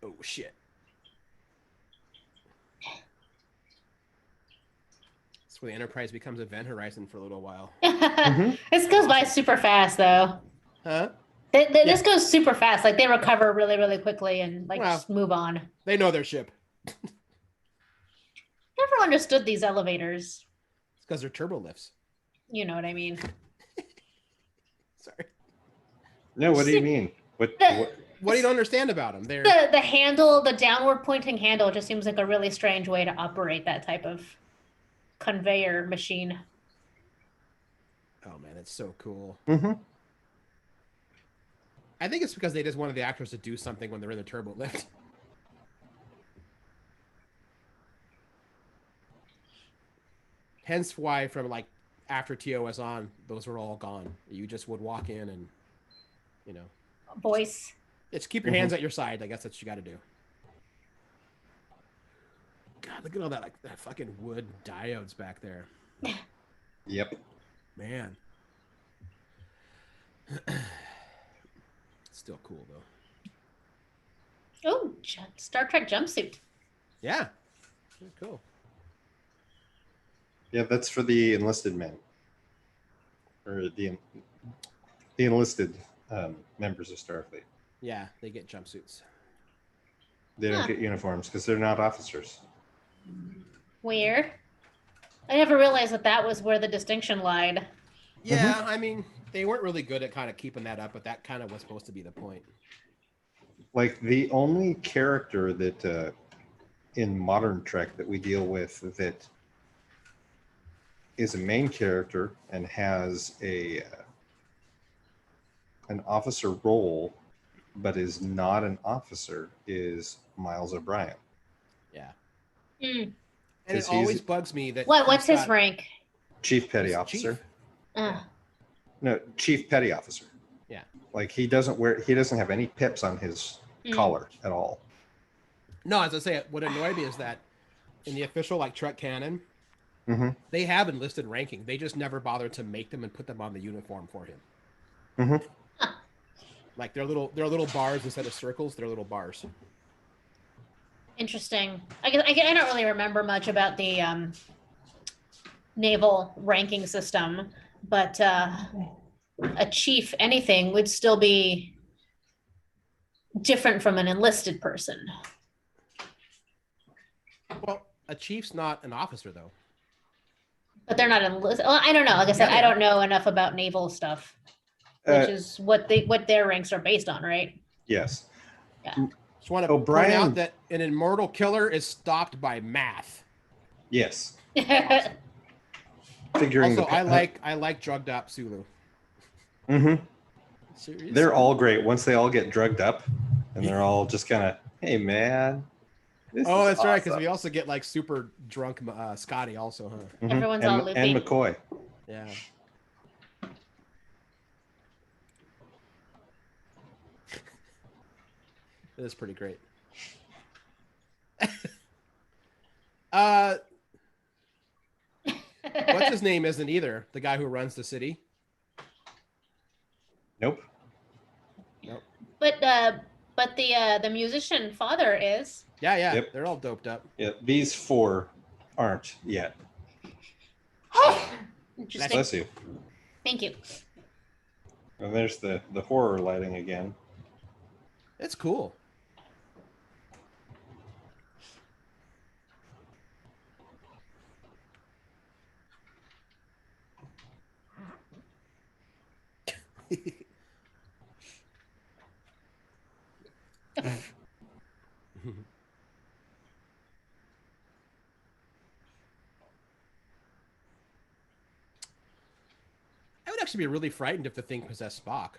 Oh shit. That's where the Enterprise becomes Event Horizon for a little while. This goes by super fast, though. Huh? This goes super fast. Like they recover really, really quickly and like Well. just move on. They know their ship. Never understood these elevators. It's because they're turbo lifts. You know what I mean? Sorry. No, what do you mean? What What do you don't understand about them? They're The handle, the downward pointing handle, just seems like a really strange way to operate that type of conveyor machine. oh man, that's so cool. Mm-hmm. I think it's because they just wanted the actors to do something when they're in the turbo lift. Hence why from like after TOS on, those were all gone. You just would walk in and, you know, Voice. just keep your hands at your side. I guess that's what you got to do. God, look at all that like that fucking wood diodes back there, Yep. man. Still cool though. Oh, Star Trek jumpsuit. Yeah, very cool. Yeah, that's for the enlisted men, or the enlisted members of Starfleet. Yeah, they get jumpsuits. They don't Huh. get uniforms because they're not officers. Weird. I never realized that was where the distinction lied. Yeah, I mean, they weren't really good at kind of keeping that up, but that kind of was supposed to be the point. Like the only character that in modern Trek that we deal with that is a main character and has an officer role, but is not an officer, is Miles O'Brien. Yeah. Hmm. And it 'Cause he's- always bugs me that What's he's his got- rank? Chief Petty he's Officer. chief. No, Chief Petty Officer. Yeah. Like he doesn't have any pips on his Mm. collar at all. No, as I say, what annoyed me is that in the official like Trek canon, Mm-hmm. they have enlisted ranking. They just never bothered to make them and put them on the uniform for him. Mm-hmm. Like they're little bars instead of circles. They're little bars. Interesting. I don't really remember much about the naval ranking system, but a chief anything would still be different from an enlisted person. Well, a chief's not an officer though. But they're not enlisted. Well, I don't know. Like I said, Yeah, they I are. don't know enough about naval stuff, which Uh, is what their ranks are based on, right? Yes. Just want to point O'Brien- out that an immortal killer is stopped by math. Yes. Yeah. Figuring Also, I like drugged up Sulu. Mm-hmm. Seriously? They're all great once they all get drugged up, and they're all just kind of, hey man, This Oh, is that's right, because awesome. we also get like super drunk Scotty also, huh? Mhm. Everyone's and, all and loopy. McCoy. Yeah. It is pretty great. What's his name isn't either. The guy who runs the city. Nope. Nope. But the musician father is. Yeah, yeah. Yep. They're all doped up. Yeah, these 4 aren't yet. Interesting. Bless you. Thank you. And there's the horror lighting again. It's cool. I would actually be really frightened if the thing possessed Spock.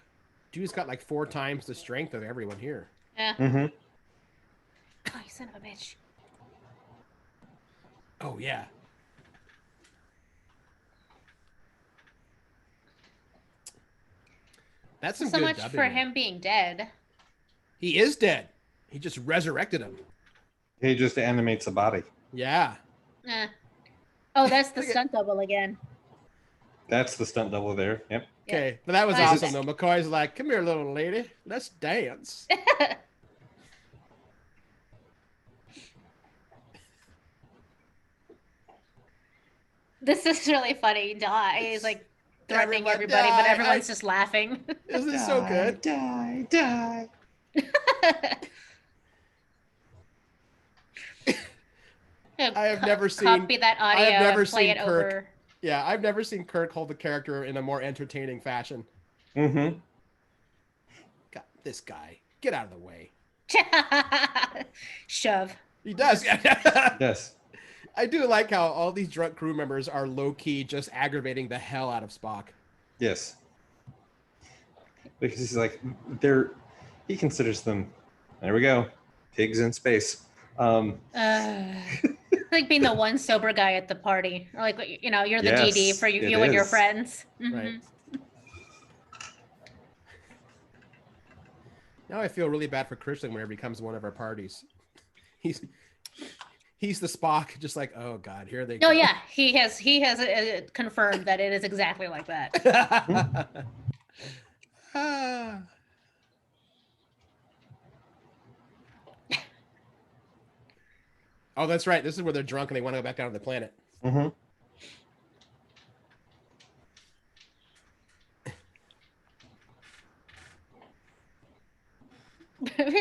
Dude's got like 4 times the strength of everyone here. Yeah. Mm-hmm. Oh, you son of a bitch. Oh yeah. That's some So good much dubbing for there. him being dead. He is dead. He just resurrected him. He just animates a body. Yeah. Eh. Oh, that's the Look at- stunt double again. That's the stunt double there. Yep. Okay, but that was Nice. awesome though. McCoy's like, "Come here, little lady. Let's dance." This is really funny. He's like threatening Everyone everybody, but die. everyone's just laughing. Isn't it so good? Die, die. I have never seen- Copy that audio I have never and play seen it Kirk. over. Yeah, I've never seen Kirk hold the character in a more entertaining fashion. Mm-hmm. God, this guy, get out of the way. Shove. He does. Yes. I do like how all these drunk crew members are low key, just aggravating the hell out of Spock. Yes. Because he's like, he considers them, there we go, pigs in space. Like being the one sober guy at the party, or like you're the Yes, DD for you it and your is. friends. Right. Now I feel really bad for Christian whenever he comes to one of our parties. He's the Spock, just like, oh god, here they go. Oh yeah, he has confirmed that it is exactly like that. Ah. Oh, that's right. This is where they're drunk and they want to go back down to the planet. Mm-hmm.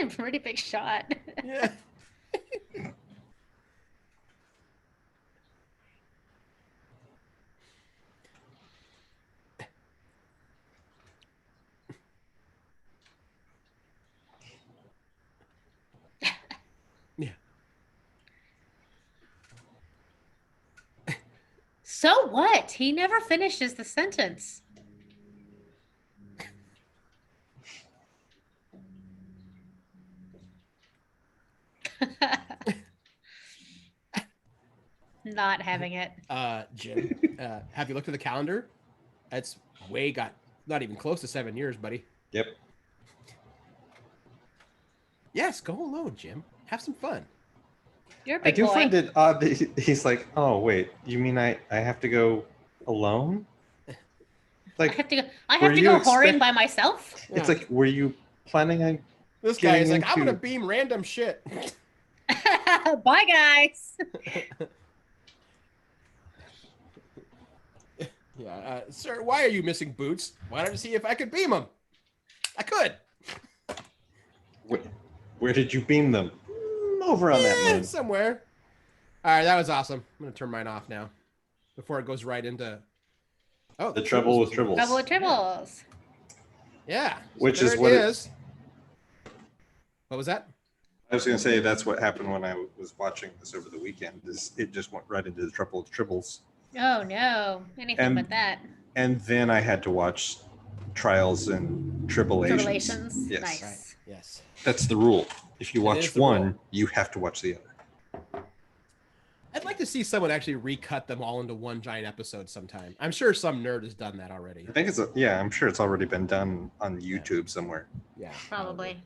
Pretty big shot. Yeah. Yeah. So what? He never finishes the sentence. Not having it. Jim, have you looked at the calendar? It's got not even close to 7 years, buddy. Yep. Yes, go alone, Jim. Have some fun. You're a I big do boy. find it odd that he's like, oh, wait, you mean I have to go alone? I Like, have to go. I were have to you go whoring expect- by myself. it's Yeah. like, were you planning on This guy is getting like, I'm gonna into- beam random shit. Bye, guys. Yeah, sir, why are you missing boots? Why don't you see if I could beam them? I could. Where did you beam them? Over on that moon. Somewhere. All right, that was awesome. I'm gonna turn mine off now before it goes right into. Oh, The trouble with tribbles. Trouble with tribbles. Yeah. So Which there is what it- is. What was that? I was going to say that's what happened when I was watching this over the weekend. Is it just went right into the trouble with tribbles, Oh no, anything And- but that. and then I had to watch Trials and Tribulations. Tribulations. Yes, Nice. Right. Yes. that's the rule. If you It watch is the one, rule. you have to watch the other. I'd like to see someone actually recut them all into one giant episode sometime. I'm sure some nerd has done that already. I think I'm sure it's already been done on YouTube somewhere. Yeah, Probably.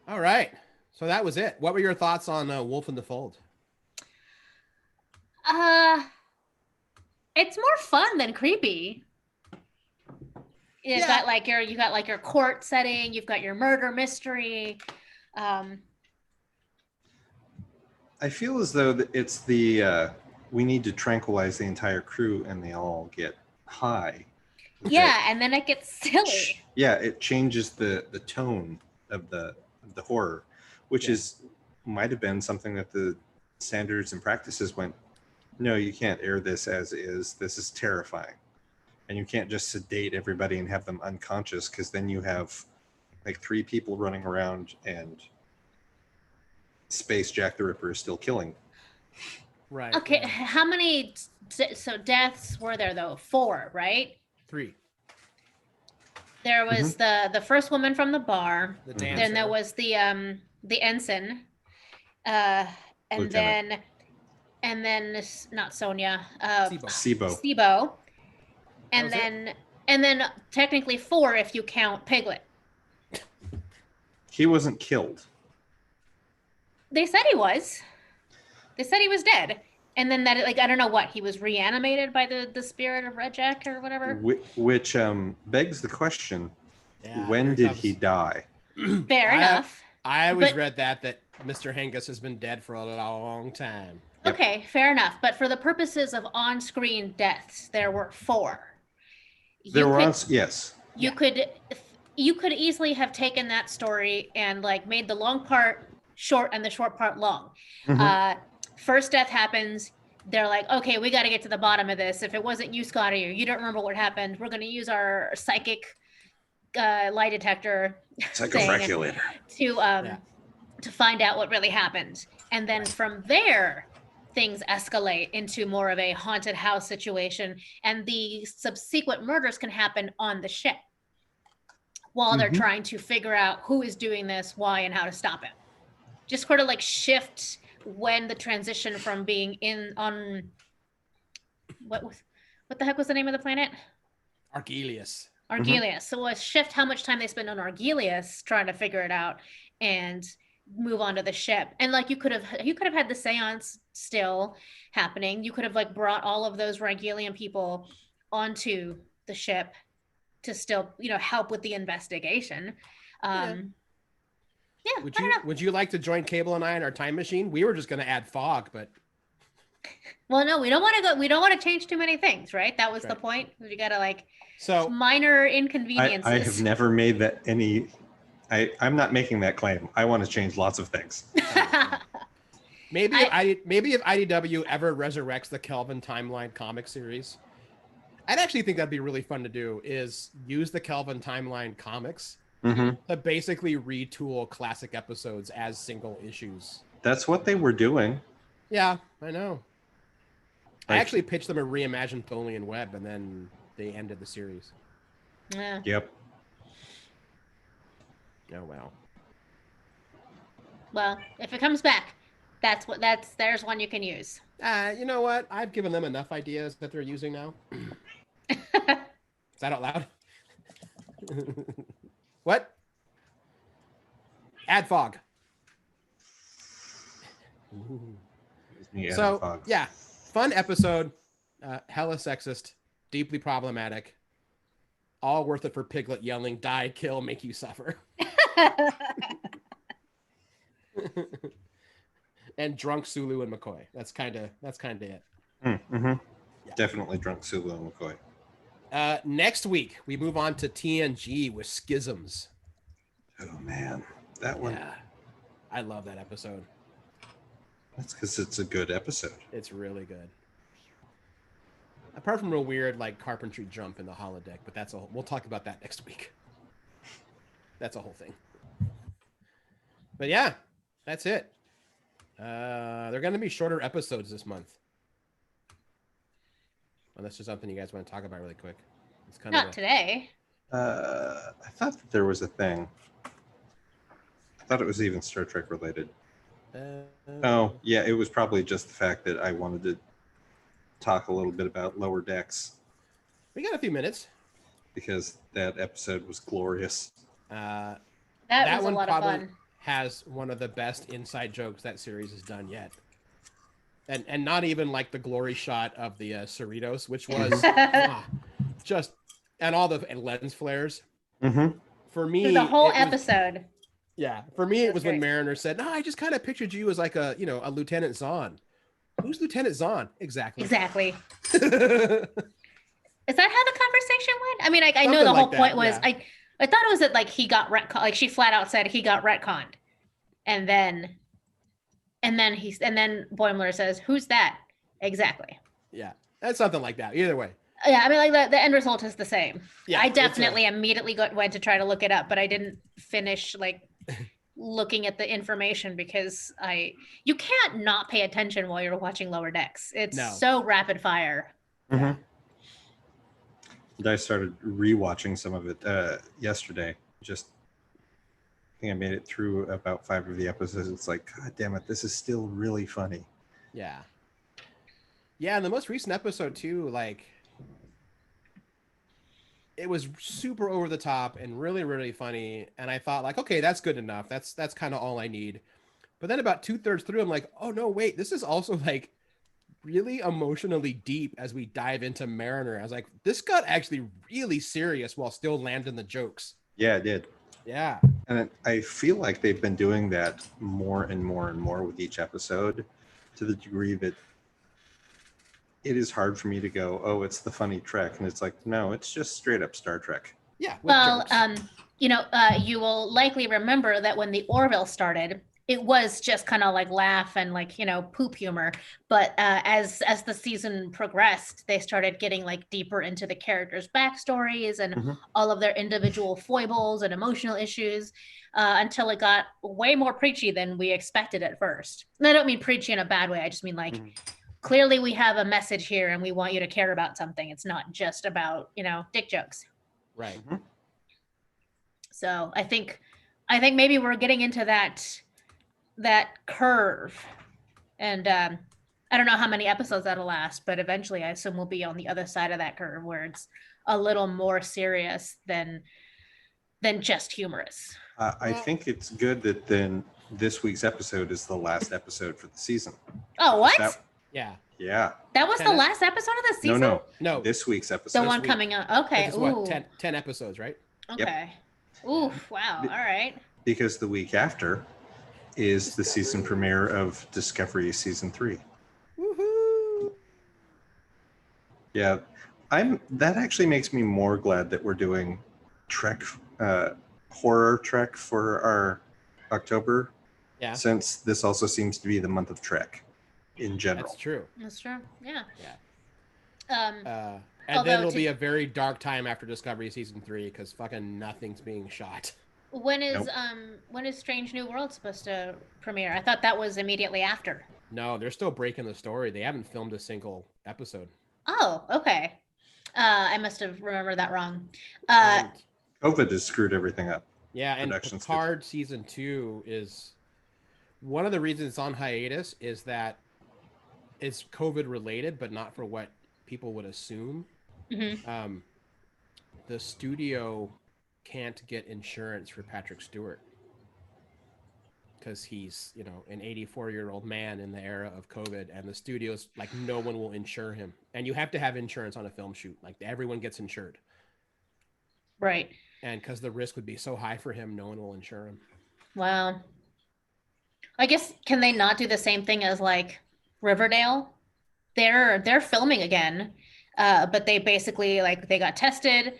All right. So that was it. What were your thoughts on Wolf in the Fold? It's more fun than creepy. You've got like your court setting, you've got your murder mystery. I feel as though it's the we need to tranquilize the entire crew and they all get high. Yeah, and then it gets silly. Yeah, it changes the tone of the horror, which might have been something that the standards and practices went, no, you can't air this as is. This is terrifying. And you can't just sedate everybody and have them unconscious, because then you have like 3 people running around and Space Jack the Ripper is still killing. Right. Okay, Yeah. how many deaths were there though? 4, right? 3. There was the first woman from the bar. The dancer. Then there was the ensign. And Lieutenant. then not Sonia. Sibo. And then technically 4 if you count Piglet. He wasn't killed. They said he was. They said he was dead. And then that, like, I don't know what, he was reanimated by the spirit of Red Jack or whatever. Which begs the question, Yeah, when did he die? Fair enough. I always read that Mr. Hengus has been dead for a long time. Yep. Okay, fair enough. But for the purposes of on-screen deaths, there were 4. Yes. You could easily have taken that story and like made the long part short and the short part long. First death happens. They're like, okay, we got to get to the bottom of this. If it wasn't you, Scotty, or you don't remember what happened, we're going to use our psychic lie detector Psychofraculator to find out what really happened. And then from there, things escalate into more of a haunted house situation, and the subsequent murders can happen on the ship while they're trying to figure out who is doing this, why, and how to stop it. Just sort of like shift when the transition from being on what the heck was the name of the planet? Argelius. So a shift how much time they spend on Argelius trying to figure it out and move on to the ship. And like you could have had the seance still happening. You could have like brought all of those Ragelian people onto the ship to still, help with the investigation. Yeah, Would you like to join Cable and I in our time machine? We were just going to add fog, but well, no, we don't want to go. We don't want to change too many things, right? That was the point. We got to like minor inconveniences. I have never made that any. I'm not making that claim. I want to change lots of things. Maybe if IDW ever resurrects the Kelvin Timeline comic series, I'd actually think that'd be really fun to do. Is use the Kelvin Timeline comics to basically retool classic episodes as single issues. That's what they were doing. Yeah, I know. I actually pitched them a reimagined Tholian Web, and then they ended the series. Yeah. Yep. Oh well. Well, if it comes back, there's one you can use. You know what? I've given them enough ideas that they're using now. Is that out loud? What? Add fog. So, yeah, fun episode. Hella sexist, deeply problematic. All worth it for Piglet yelling, die, kill, make you suffer. And drunk Sulu and McCoy. That's kind of it. Yeah. Definitely drunk Sulu and McCoy. Next week, we move on to TNG with Schisms. Oh, man. That one. Yeah. I love that episode. That's because it's a good episode. It's really good. Apart from a weird, like, carpentry jump in the holodeck, but we'll talk about that next week. That's a whole thing. But yeah, that's it. They're going to be shorter episodes this month. Unless there's something you guys want to talk about really quick. It's kind Not today. I thought that there was a thing. I thought it was even Star Trek related. Oh, yeah, it was probably just the fact that I wanted to talk a little bit about Lower Decks We got a few minutes. because that episode was glorious. Uh, That that was a one lot of probably fun. has one of the best inside jokes that series has done yet. And not even like the glory shot of the Cerritos, which was just, and all the lens flares. Mm-hmm. For Through me, the whole it was, episode. yeah. For me, it That's was when great. Mariner said, "No, I just kind of pictured you as like a, a Lieutenant Zahn." Who's Lieutenant Zahn? Exactly. Exactly. Something Is that how the conversation went? I mean, I know the whole like point that. was Yeah. I thought it was that like he got retcon, like she flat out said he got retconned, and then and then Boimler says, "Who's that?" Exactly. Yeah. That's something like that. Either way. Yeah, I mean, like the end result is the same. Yeah. I it's a- definitely immediately went to try to look it up, but I didn't finish like looking at the information because you can't not pay attention while you're watching Lower Decks. It's No. so rapid fire. Yeah. And I started rewatching some of it yesterday. Just, I think I made it through about 5 of the episodes. It's like, God damn it, this is still really funny. Yeah. Yeah, and the most recent episode too, like it was super over the top and really, really funny. And I thought, like, okay, that's good enough. That's kind of all I need. But then about 2/3 through, I'm like, oh no, wait, this is also like really emotionally deep as we dive into Mariner. I was like, this got actually really serious while still landing the jokes. Yeah, it did. Yeah. And I feel like they've been doing that more and more and more with each episode, to the degree that it is hard for me to go, oh, it's the funny Trek. And it's like, no, it's just straight up Star Trek. Yeah. With Well, jokes. you will likely remember that when the Orville started, it was just kind of like laugh and like poop humor. But as the season progressed, they started getting like deeper into the characters' backstories and Mhm. all of their individual foibles and emotional issues, until it got way more preachy than we expected at first. And I don't mean preachy in a bad way. I just mean like Mhm. clearly we have a message here and we want you to care about something. It's not just about dick jokes. Right. Mhm. So I think maybe we're getting into that curve, and I don't know how many episodes that'll last, but eventually I assume we'll be on the other side of that curve where it's a little more serious than just humorous. I think it's good that then this week's episode is the last episode for the season. Oh, what? Yeah. Yeah. That was the 10 last episode of the season? No. No. This week's The episode. one week. coming up. Okay. It's Ooh. what, 10 episodes, right? Okay. Oof. Wow. All right. Because the week after is the season premiere of Discovery Season 3. Woohoo! Yeah. That actually makes me more glad that we're doing Trek, horror Trek for our October, Yeah. since this also seems to be the month of Trek in general. That's true. That's true. Yeah. Yeah. And Although then it'll to- be a very dark time after Discovery Season 3 because fucking nothing's being shot. When is Nope. when is Strange New World supposed to premiere? I thought that was immediately after. No, they're still breaking the story. They haven't filmed a single episode. Oh, okay. I must have remembered that wrong. And, COVID has screwed everything up. yeah, and Production Picard Season 2 is one of the reasons it's on hiatus is that it's COVID related, but not for what people would assume. Mhm. The studio can't get insurance for Patrick Stewart because he's, an 84-year-old man in the era of COVID, and the studio's like, no one will insure him. And you have to have insurance on a film shoot. Like, everyone gets insured. Right. And because the risk would be so high for him, no one will insure him. Wow. I guess can they not do the same thing as like Riverdale? They're filming again, but they basically like they got tested,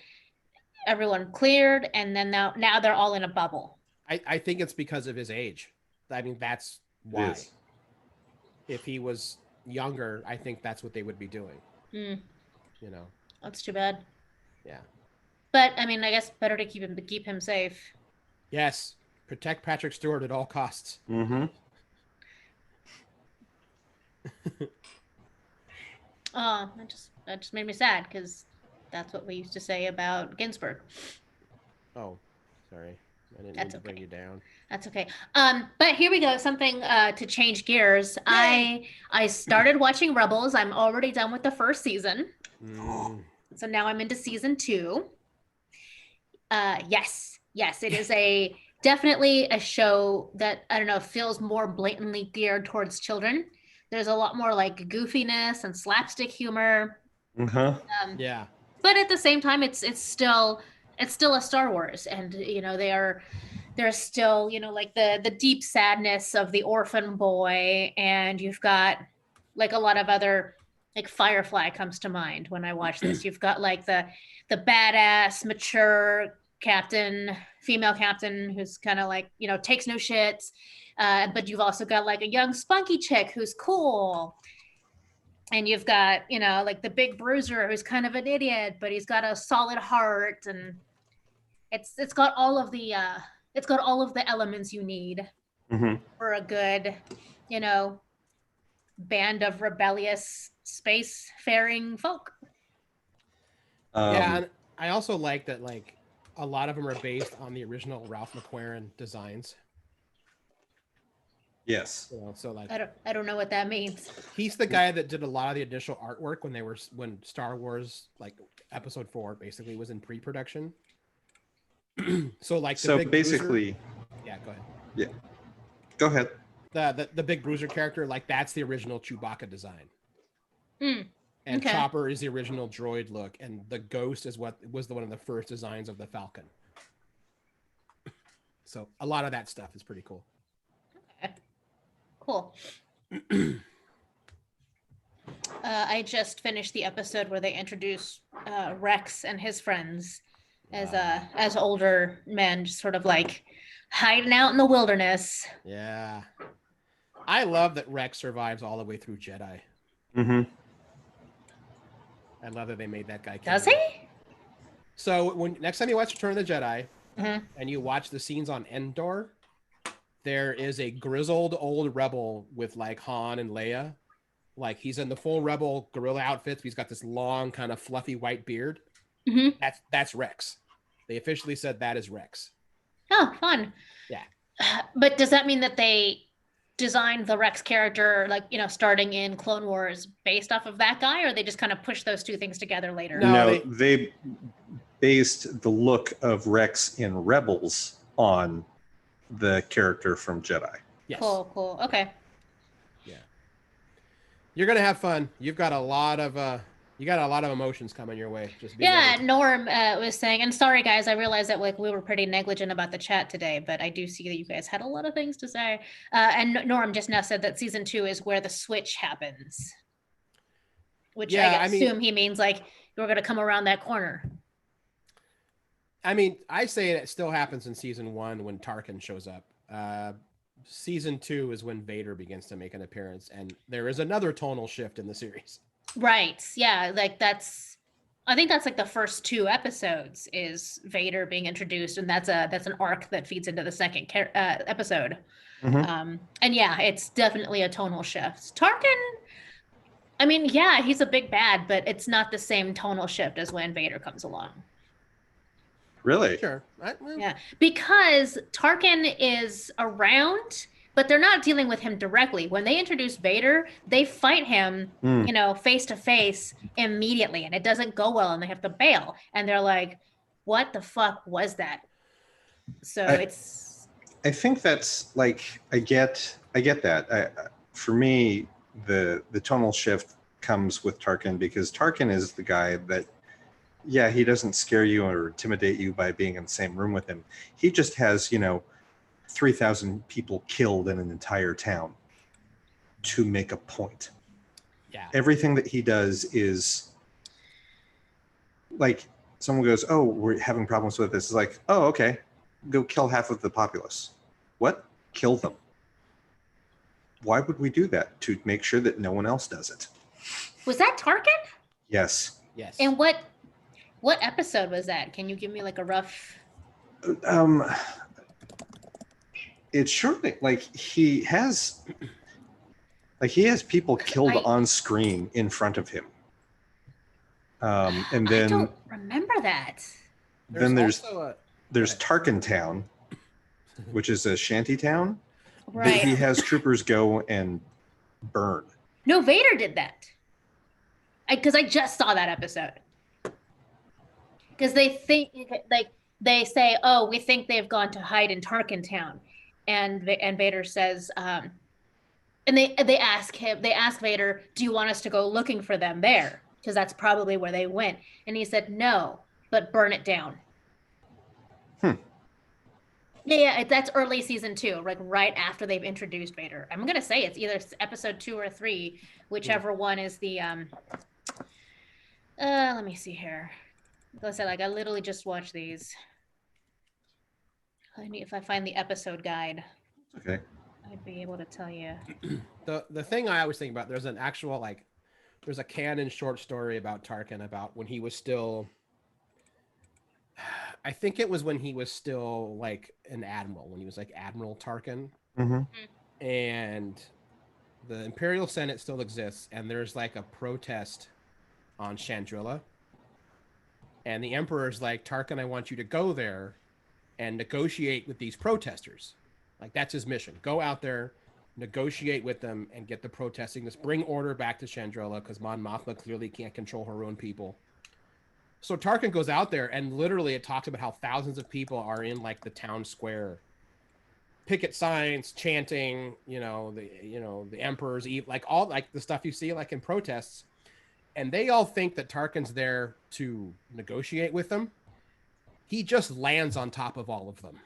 everyone cleared, and then now they're all in a bubble. I think it's because of his age. I mean, that's It why. is. If he was younger, I think that's what they would be doing. Hmm. That's too bad. Yeah. But I mean, I guess better to keep him safe. Yes. Protect Patrick Stewart at all costs. Mm-hmm. Oh, that just made me sad because that's what we used to say about Ginsburg. Oh, sorry. I didn't That's mean to bring okay. you down. That's okay. But here we go. Something to change gears. I started watching Rebels. I'm already done with the first season. Mm. So now I'm into season 2. Yes, it is a definitely a show that I don't know feels more blatantly geared towards children. There's a lot more like goofiness and slapstick humor. Uh-huh. Yeah. But at the same time, it's still a Star Wars, and there's still like the deep sadness of the orphan boy, and you've got like a lot of other like Firefly comes to mind when I watch this. You've got like the badass mature captain, female captain who's kind of like takes no shits, but you've also got like a young spunky chick who's cool, and you've got like the big bruiser who's kind of an idiot but he's got a solid heart, and it's got all of the elements you need Hmm. for a good you know band of rebellious space-faring folk. Yeah, Um, and I also like that like a lot of them are based on the original Ralph McQuarrie designs. yes. So like I don't know what that means. he's the guy that did a lot of the initial artwork when Star Wars like Episode 4 basically was in pre-production. So like the So big basically, bruiser, yeah, go ahead. yeah. Go ahead. The big bruiser character, like that's the original Chewbacca design. Hmm. And Okay. Chopper is the original droid look, and the Ghost is what was one of the first designs of the Falcon. So a lot of that stuff is pretty cool. Okay. Cool. I just finished the episode where they introduce Rex and his friends as older men, just sort of like hiding out in the wilderness. Yeah. I love that Rex survives all the way through Jedi. Mm-hmm. I love that they made that guy. Does he? So when next time you watch Return of the Jedi Mhm. and you watch the scenes on Endor, there is a grizzled old rebel with like Han and Leia. Like he's in the full rebel gorilla outfits. He's got this long kind of fluffy white beard. Mhm. That's Rex. They officially said that is Rex. Oh, fun. Yeah. But does that mean that they designed the Rex character, like, starting in Clone Wars based off of that guy, or they just kind of push those two things together later? No, they based the look of Rex in Rebels on the character from Jedi. Yes. Cool. Okay. Yeah. You're gonna have fun. You've got a lot of emotions coming your way. Just be Yeah, ready. Norm was saying, and sorry guys, I realized that like we were pretty negligent about the chat today, but I do see that you guys had a lot of things to say. And Norm just now said that season 2 is where the switch happens, which Yeah, I I mean- assume he means like you're gonna come around that corner. I mean, I say it still happens in season 1 when Tarkin shows up. Season 2 is when Vader begins to make an appearance, and there is another tonal shift in the series. Right. Yeah, like I think that's like the first 2 episodes is Vader being introduced, and that's an arc that feeds into the second episode. Mhm. And yeah, it's definitely a tonal shift. Tarkin, I mean, yeah, he's a big bad, but it's not the same tonal shift as when Vader comes along. Really? Sure. Yeah, because Tarkin is around, but they're not dealing with him directly. When they introduce Vader, they fight him, face to face immediately, and it doesn't go well, and they have to bail. And they're like, "What the fuck was that?" So I think that's like I get that. For me, the tonal shift comes with Tarkin because Tarkin is the guy that, yeah, he doesn't scare you or intimidate you by being in the same room with him. He just has 3,000 people killed in an entire town to make a point. Yeah. Everything that he does is like someone goes, "Oh, we're having problems with this." It's like, "Oh, okay, go kill half of the populace." What? Kill them? Why would we do that? To make sure that no one else does it. was that Tarkin? Yes. Yes. And what episode was that? Can you give me like a rough? It's surely like he has people killed on screen in front of him. And then I don't remember that. then there's also Tarkin Town, which is a shanty town that Right. he has troopers go and burn. No, Vader did that. Because I just saw that episode. Because they think, like, they say, "Oh, we think they've gone to hide in Tarkin Town," and Vader says, and they ask Vader, "Do you want us to go looking for them there? Because that's probably where they went." And he said, "No, but burn it down." Hmm. Yeah, that's early season 2, like right after they've introduced Vader. I'm gonna say it's either episode 2 or 3, whichever one is the let me see here. Like I said, like I literally just watched these. If I find the episode guide, Okay. I'd be able to tell you. The thing I always think about, there's an actual like there's a canon short story about Tarkin about when he was still, I think it was when he was still like an admiral, when he was like Admiral Tarkin, Mm-hmm. and the Imperial Senate still exists, and there's like a protest on Chandrila, and the Emperor's like, Tarkin, I want you to go there and negotiate with these protesters. Like that's his mission. Go out there, negotiate with them, and get the protesting. Let's bring order back to Chandrila because Mon Mothma clearly can't control her own people. So Tarkin goes out there, and literally it talks about how thousands of people are in like the town square, picket signs, chanting, the Emperor's like all like the stuff you see like in protests, and they all think that Tarkin's there to negotiate with them. He just lands on top of all of them.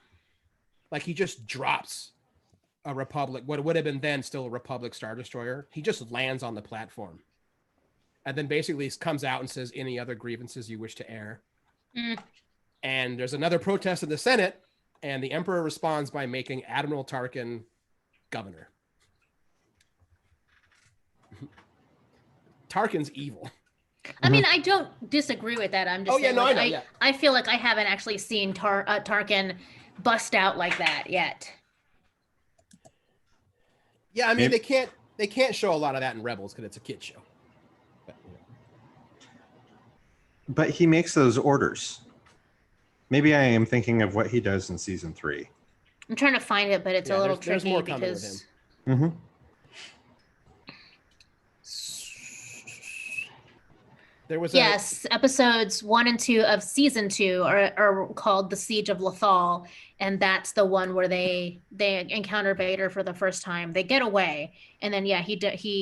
Like he just drops a Republic, what would have been then still a Republic Star Destroyer. He just lands on the platform. And then basically comes out and says, any other grievances you wish to air. Mm. And there's another protest in the Senate, and the Emperor responds by making Admiral Tarkin governor. Tarkin's evil. I mean, I don't disagree with that. I'm just saying, I know. I feel like I haven't actually seen Tarkin bust out like that yet. Yeah, I mean, they can't show a lot of that in Rebels because it's a kid show. But he makes those orders. Maybe I am thinking of what he does in season 3. I'm trying to find it, but it's a little there's tricky more coming with because him. Mm-hmm. There was episodes 1 and 2 of season 2 are called The Siege of Lothal, and that's the one where they encounter Vader for the first time. They get away, and then he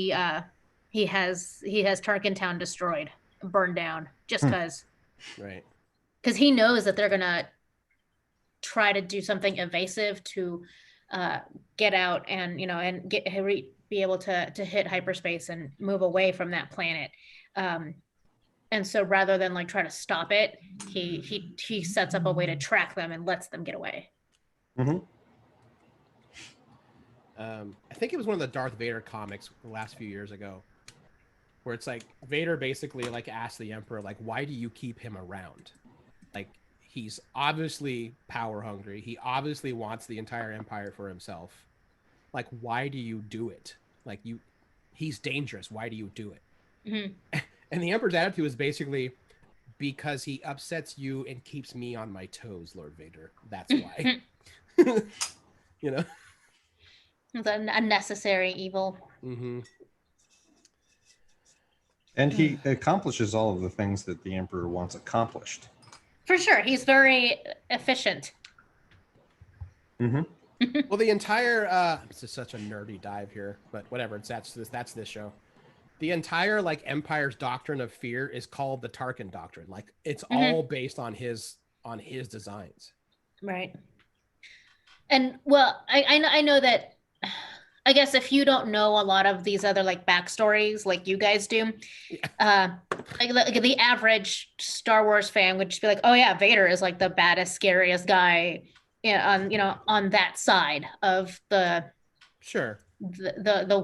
has Tarkin Town destroyed, burned down, just because. Right. Because he knows that they're gonna try to do something evasive to get out and be able to hit hyperspace and move away from that planet. And so rather than like try to stop it, he sets up a way to track them and lets them get away. Mm-hmm. I think it was one of the Darth Vader comics the last few years ago, where it's like Vader basically like asked the Emperor, like, why do you keep him around? Like, he's obviously power hungry. He obviously wants the entire empire for himself. Like, why do you do it? Like, he's dangerous. Why do you do it? Mm-hmm. And the Emperor's attitude is basically, because he upsets you and keeps me on my toes, Lord Vader. That's why. It's an unnecessary evil. Mm-hmm. And he accomplishes all of the things that the Emperor wants accomplished. For sure. He's very efficient. Mm-hmm. Well, the entire this is such a nerdy dive here, but whatever. That's this show. The entire like Empire's doctrine of fear is called the Tarkin doctrine. Like it's all based on his designs. Right. And well, I know that. I guess if you don't know a lot of these other like backstories like you guys do, like the average Star Wars fan would just be like, "Oh yeah, Vader is like the baddest, scariest guy on that side of the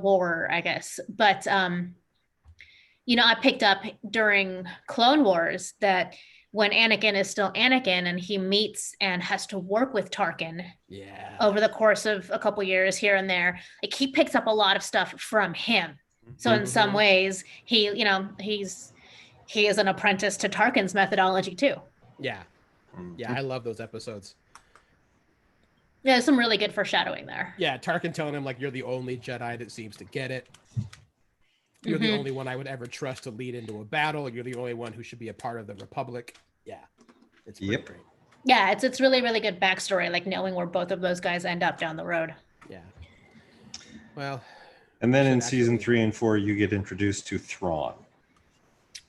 war, I guess." But I picked up during Clone Wars that when Anakin is still Anakin and he meets and has to work with Tarkin over the course of a couple years here and there, like he picks up a lot of stuff from him. So in some ways, he is an apprentice to Tarkin's methodology too. Yeah. Yeah, I love those episodes. Yeah, some really good foreshadowing there. Yeah, Tarkin telling him like, you're the only Jedi that seems to get it. You're the only one I would ever trust to lead into a battle. You're the only one who should be a part of the Republic. Yeah, it's pretty great. Yeah, it's really, really good backstory, like knowing where both of those guys end up down the road. Yeah. Well, And then should in season actually- 3 and 4, you get introduced to Thrawn.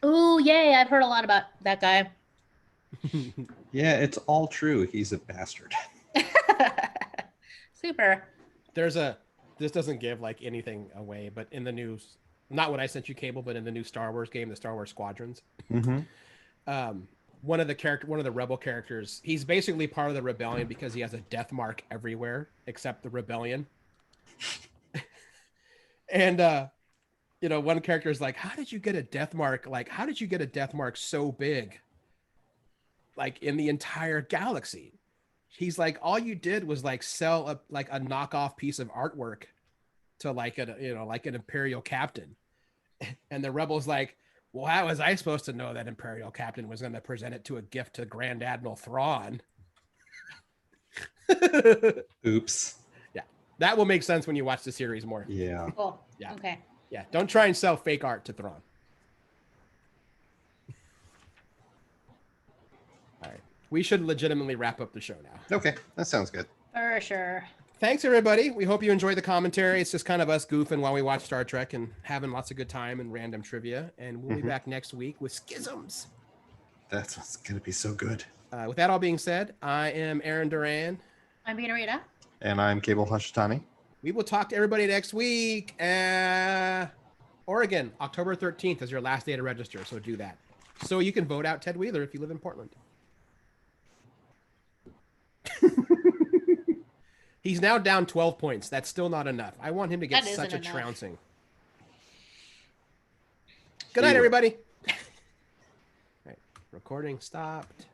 Ooh, yay! I've heard a lot about that guy. Yeah, it's all true. He's a bastard. Super. This doesn't give like anything away, but in the news, not what I sent you, Cable, but in the new Star Wars game, the Star Wars Squadrons, one of the rebel characters, he's basically part of the rebellion because he has a death mark everywhere except the rebellion. And one character is like, how did you get a death mark? Like, how did you get a death mark so big? Like in the entire galaxy? He's like, all you did was like sell a knockoff piece of artwork to like an Imperial captain. And the rebel's like, well, how was I supposed to know that Imperial captain was going to present it to a gift to Grand Admiral Thrawn? Oops. Yeah, that will make sense when you watch the series more. Yeah. Cool. Yeah. Okay. Yeah, don't try and sell fake art to Thrawn. All right, we should legitimately wrap up the show now. Okay, that sounds good. For sure. Thanks, everybody. We hope you enjoyed the commentary. It's just kind of us goofing while we watch Star Trek and having lots of good time and random trivia. And we'll be back next week with Schisms. That's what's going to be so good. With that all being said, I am Aaron Duran. I'm Bina Rita. And I'm Cable Hashitani. We will talk to everybody next week. Oregon, October 13th is your last day to register, so do that. So you can vote out Ted Wheeler if you live in Portland. He's now down 12 points. That's still not enough. I want him to get such a trouncing. Good night, everybody. All right, recording stopped.